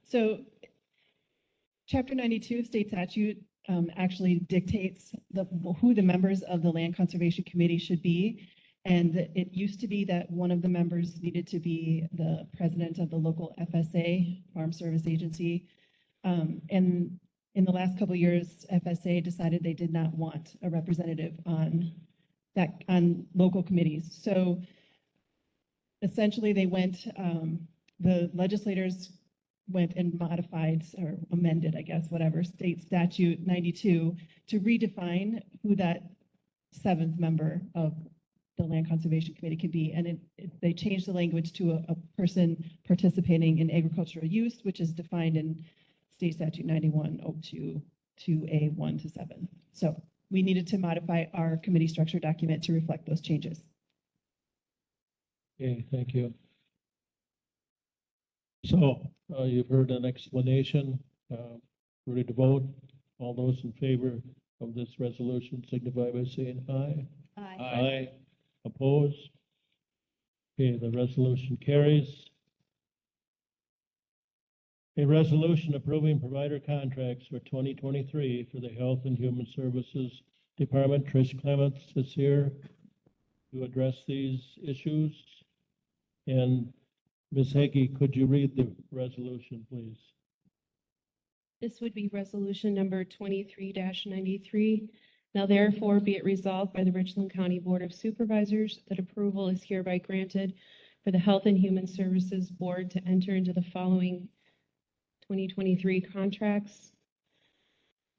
So Chapter 92 state statute actually dictates who the members of the Land Conservation Committee should be. And it used to be that one of the members needed to be the president of the local FSA, Farm Service Agency. And in the last couple of years, FSA decided they did not want a representative on local committees. So essentially they went, the legislators went and modified or amended, I guess, whatever, state statute 92 to redefine who that seventh member of the Land Conservation Committee could be. And they changed the language to a person participating in agricultural use, which is defined in state statute 9102 2A1 to 7. So we needed to modify our committee structure document to reflect those changes. Okay, thank you. So you've heard an explanation. Ready to vote? All those in favor of this resolution signify by saying aye. Aye. Aye. Opposed? Okay, the resolution carries. A resolution approving provider contracts for 2023 for the Health and Human Services Department. Trish Clements is here to address these issues. And Ms. Hagee, could you read the resolution, please? This would be resolution number 23-93. Now therefore be it resolved by the Richland County Board of Supervisors that approval is hereby granted for the Health and Human Services Board to enter into the following 2023 contracts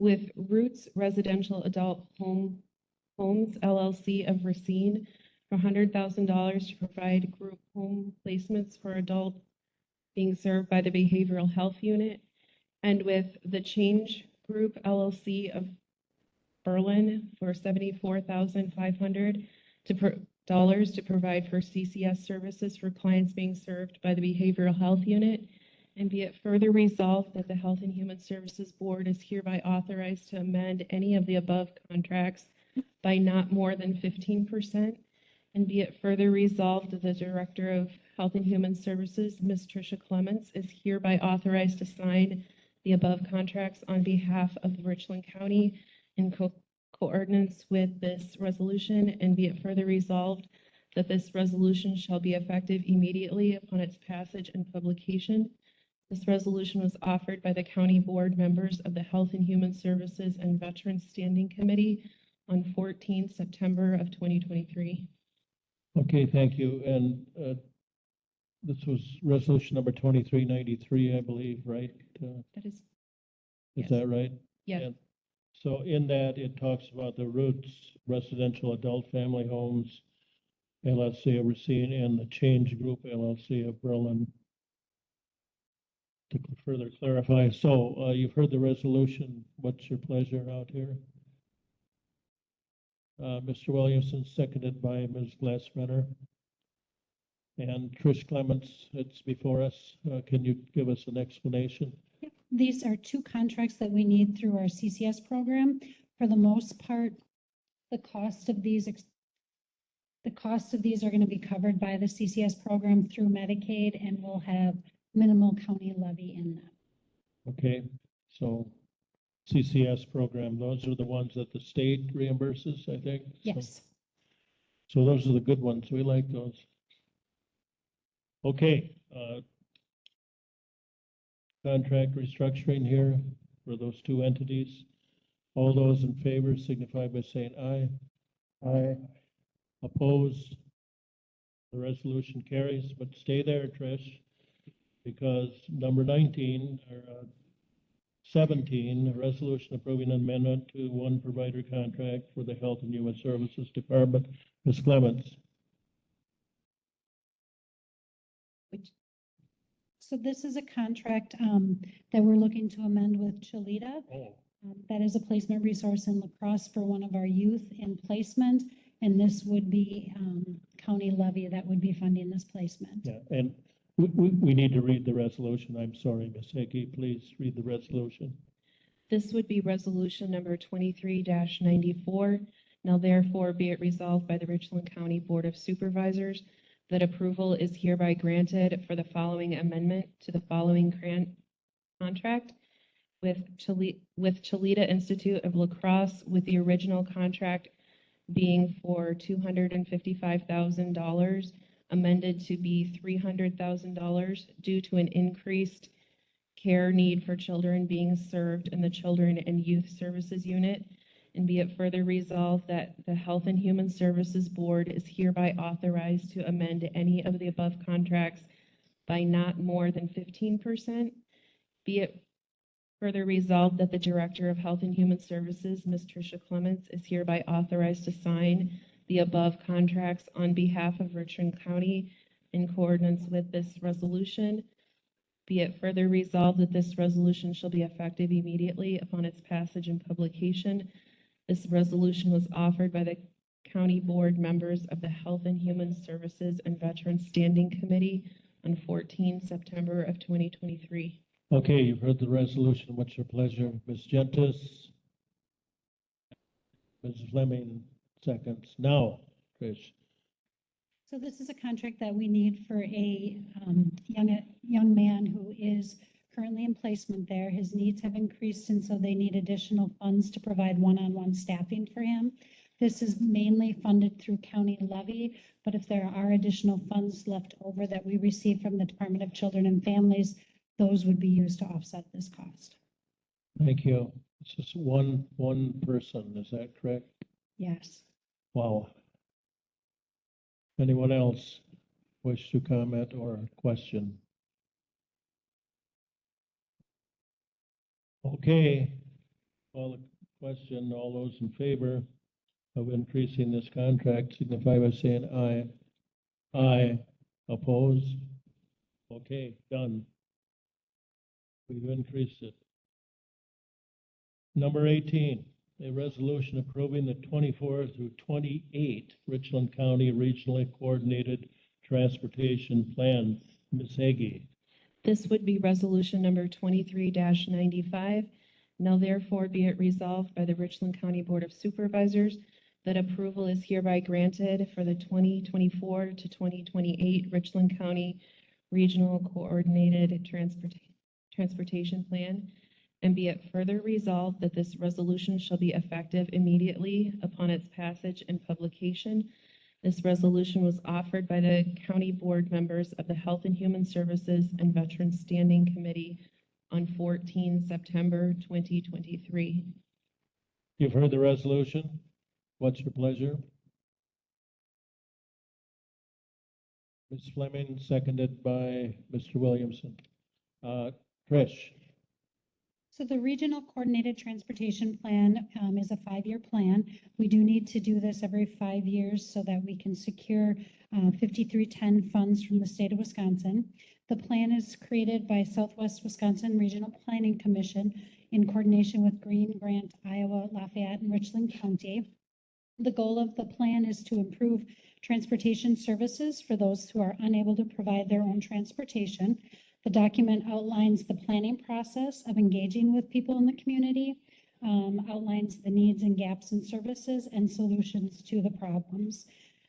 with Roots Residential Adult Homes LLC of Racine for $100,000 to provide group home placements for adults being served by the Behavioral Health Unit, and with the Change Group LLC of Berlin for $74,500 to provide for CCS services for clients being served by the Behavioral Health Unit. And be it further resolved that the Health and Human Services Board is hereby authorized to amend any of the above contracts by not more than 15%. And be it further resolved that the Director of Health and Human Services, Ms. Tricia Clements, is hereby authorized to sign the above contracts on behalf of Richland County in coordinates with this resolution. And be it further resolved that this resolution shall be effective immediately upon its passage and publication. This resolution was offered by the county board members of the Health and Human Services and Veterans Standing Committee on 14th September of 2023. Okay, thank you. And this was resolution number 2393, I believe, right? That is. Is that right? Yes. And so in that, it talks about the Roots Residential Adult Family Homes LLC of Racine and the Change Group LLC of Berlin. To further clarify, so you've heard the resolution. What's your pleasure out here? Mr. Williamson, seconded by Ms. Glassrenner. And Trish Clements, it's before us. Can you give us an explanation? These are two contracts that we need through our CCS program. For the most part, the cost of these are going to be covered by the CCS program through Medicaid, and we'll have minimal county levy in them. Okay, so CCS program, those are the ones that the state reimburses, I think? Yes. So those are the good ones. We like those. Okay. contract restructuring here for those two entities? All those in favor signify by saying aye. Aye. Opposed? The resolution carries, but stay there, Trish, because number 19, or 17, a resolution approving an amendment to one provider contract for the Health and Human Services Department. Ms. Clements. So this is a contract that we're looking to amend with Cholita. That is a placement resource in La Crosse for one of our youth in placement. And this would be county levy that would be funding this placement. Yeah, and we need to read the resolution. I'm sorry, Ms. Hickey, please read the resolution. This would be resolution number 23-94. Now therefore be it resolved by the Richland County Board of Supervisors that approval is hereby granted for the following amendment to the following grant contract with Cholita Institute of La Crosse, with the original contract being for $255,000, amended to be $300,000 due to an increased care need for children being served in the Children and Youth Services Unit. And be it further resolved that the Health and Human Services Board is hereby authorized to amend any of the above contracts by not more than 15%. Be it further resolved that the Director of Health and Human Services, Ms. Tricia Clements, is hereby authorized to sign the above contracts on behalf of Richland County in accordance with this resolution. Be it further resolved that this resolution shall be effective immediately upon its passage and publication. This resolution was offered by the County Board members of the Health and Human Services and Veterans Standing Committee on 14 September of 2023. Okay, you've heard the resolution. What's your pleasure? Ms. Gentis? Ms. Fleming, seconds. Now, Trish. So this is a contract that we need for a young man who is currently in placement there. His needs have increased, and so they need additional funds to provide one-on-one staffing for him. This is mainly funded through county levy, but if there are additional funds left over that we receive from the Department of Children and Families, those would be used to offset this cost. Thank you. It's just one person, is that correct? Yes. Wow. Anyone else wish to comment or question? Okay, call the question. All those in favor of increasing this contract signify by saying aye. Aye. Opposed? Okay, done. We've increased it. Number 18, a resolution approving the 24 through 28 Richland County Regionally Coordinated Transportation Plan. Ms. Hagee. This would be resolution number 23-95. Now therefore be it resolved by the Richland County Board of Supervisors that approval is hereby granted for the 2024 to 2028 Richland County Regional Coordinated Transportation Plan. And be it further resolved that this resolution shall be effective immediately upon its passage and publication. This resolution was offered by the county board members of the Health and Human Services and Veterans Standing Committee on 14 September 2023. You've heard the resolution. What's your pleasure? Ms. Fleming, seconded by Mr. Williamson. Trish. So the Regional Coordinated Transportation Plan is a 5-year plan. We do need to do this every 5 years so that we can secure 5310 funds from the state of Wisconsin. The plan is created by Southwest Wisconsin Regional Planning Commission in coordination with Green Grant, Iowa, Lafayette, and Richland County. The goal of the plan is to improve transportation services for those who are unable to provide their own transportation. The document outlines the planning process of engaging with people in the community, outlines the needs and gaps in services and solutions to the problems.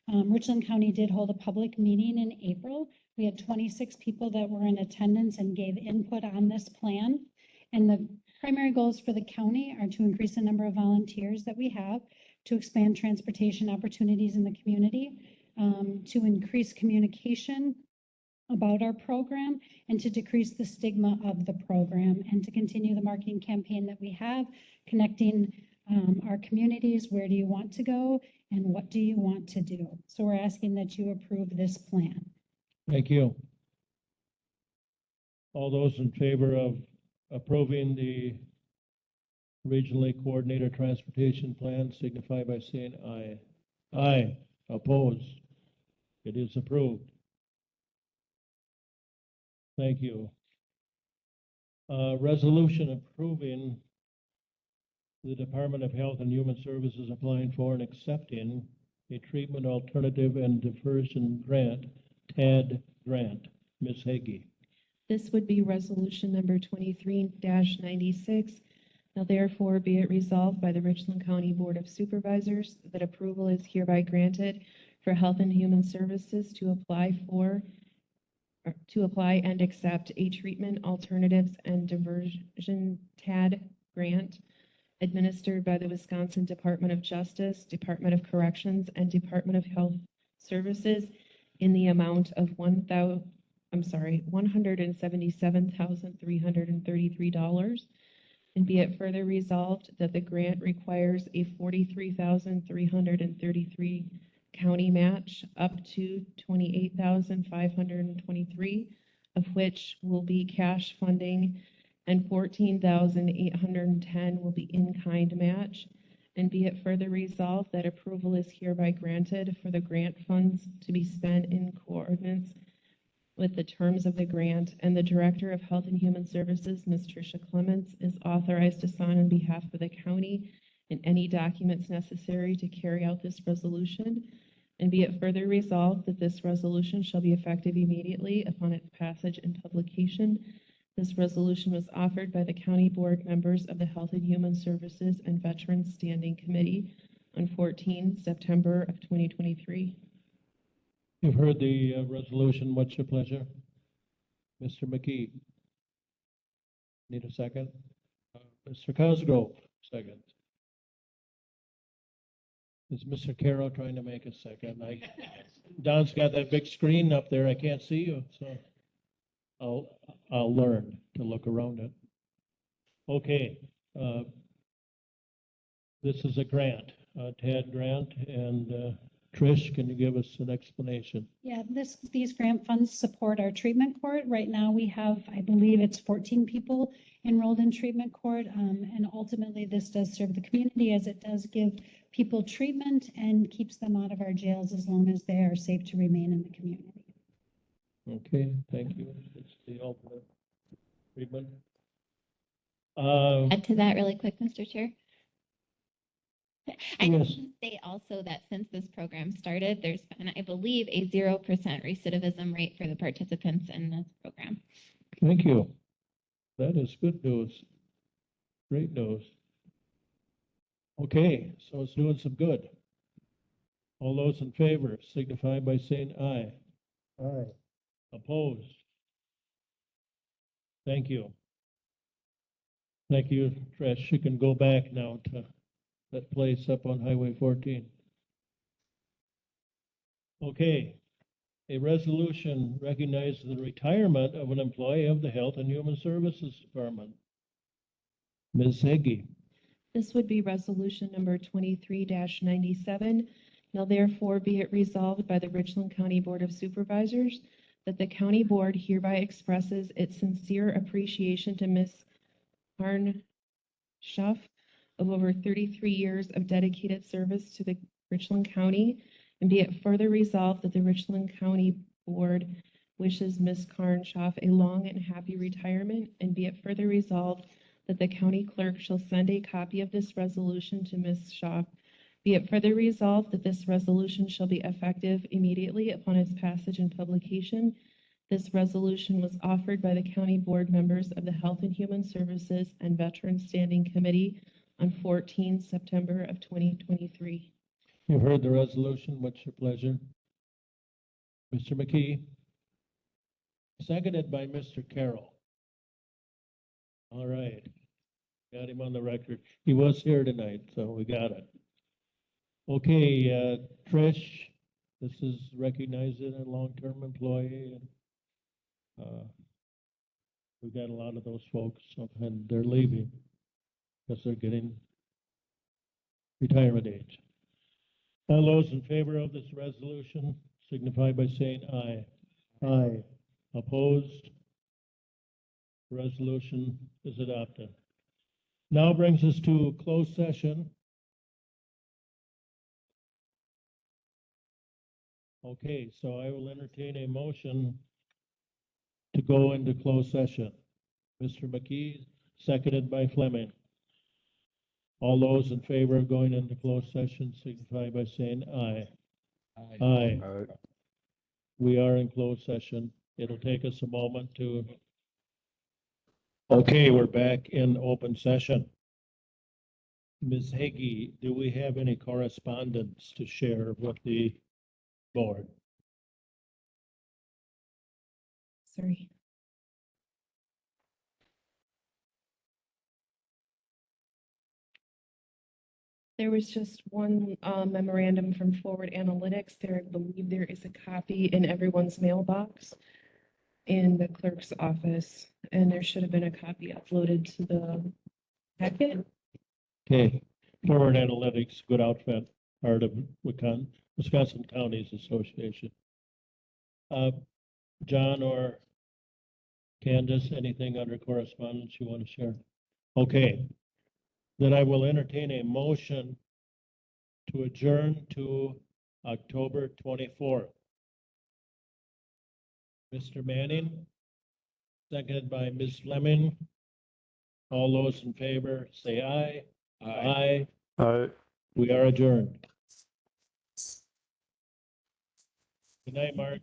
Richland County did hold a public meeting in April. We had 26 people that were in attendance and gave input on this plan. And the primary goals for the county are to increase the number of volunteers that we have, to expand transportation opportunities in the community, to increase communication about our program and to decrease the stigma of the program and to continue the marketing campaign that we have, connecting our communities. Where do you want to go and what do you want to do? So we're asking that you approve this plan. Thank you. All those in favor of approving the regionally coordinated transportation plan signify by saying aye. Aye. Opposed? It is approved. Thank you. Resolution approving the Department of Health and Human Services applying for and accepting a treatment alternative and diversion grant, TAD grant. Ms. Hagee. This would be resolution number 23-96. Now therefore be it resolved by the Richland County Board of Supervisors that approval is hereby granted for Health and Human Services to apply and accept a treatment alternatives and diversion TAD grant administered by the Wisconsin Department of Justice, Department of Corrections, and Department of Health Services in the amount of $177,333. And be it further resolved that the grant requires a $43,333 county match up to $28,523, of which will be cash funding, and $14,810 will be in-kind match. And be it further resolved that approval is hereby granted for the grant funds to be spent in accordance with the terms of the grant, and the Director of Health and Human Services, Ms. Tricia Clements, is authorized to sign on behalf of the county and any documents necessary to carry out this resolution. And be it further resolved that this resolution shall be effective immediately upon its passage and publication. This resolution was offered by the county board members of the Health and Human Services and Veterans Standing Committee on 14 September of 2023. You've heard the resolution. What's your pleasure? Mr. McKee. Need a second? Mr. Cosgrove, second. Is Mr. Carroll trying to make a second? Don's got that big screen up there. I can't see you, so I'll learn to look around it. Okay. This is a grant, a TAD grant, and Trish, can you give us an explanation? Yeah, these grant funds support our treatment court. Right now we have, I believe it's 14 people enrolled in treatment court. And ultimately this does serve the community as it does give people treatment and keeps them out of our jails as long as they are safe to remain in the community. Okay, thank you. It's the ultimate treatment. Add to that really quick, Mr. Chair. I Yes. just want to say also that since this program started, there's been, I believe, a 0% recidivism rate for the participants in this program. Thank you. That is good news. Great news. Okay, so it's doing some good. All those in favor signify by saying aye. Aye. Opposed? Thank you. Thank you, Trish. You can go back now to that place up on Highway 14. Okay. A resolution recognizing the retirement of an employee of the Health and Human Services Department. Ms. Heggie. This would be resolution number 23-97. Now therefore be it resolved by the Richland County Board of Supervisors that the county board hereby expresses its sincere appreciation to Ms. Karn Schuff of over 33 years of dedicated service to the Richland County, and be it further resolved that the Richland County Board wishes Ms. Karn Schuff a long and happy retirement, and be it further resolved that the county clerk shall send a copy of this resolution to Ms. Schuff. Be it further resolved that this resolution shall be effective immediately upon its passage and publication. This resolution was offered by the county board members of the Health and Human Services and Veterans Standing Committee on 14 September of 2023. You've heard the resolution. What's your pleasure? Mr. McKee. Seconded by Mr. Carroll. All right. Got him on the record. He was here tonight, so we got it. Okay, Trish, this is recognizing a long-term employee. We've got a lot of those folks, and they're leaving because they're getting retirement age. All those in favor of this resolution signify by saying aye. Aye. Opposed? Resolution is adopted. Now brings us to closed session. Okay, so I will entertain a motion to go into closed session. Mr. McKee, seconded by Fleming. All those in favor of going into closed session signify by saying aye. Aye. We are in closed session. It'll take us a moment to. Okay, we're back in open session. Ms. Hagee, do we have any correspondence to share with the board? Sorry. There was just one memorandum from Forward Analytics. There, I believe there is a copy in everyone's mailbox in the clerk's office, and there should have been a copy uploaded to the packet. Okay, Forward Analytics, good outfit, part of Wisconsin Counties Association. John or Candace, anything under correspondence you want to share? Okay, then I will entertain a motion to adjourn to October 24th. Mr. Manning, seconded by Ms. Fleming. All those in favor, say aye. Aye. Aye. We are adjourned. Good night, Mark.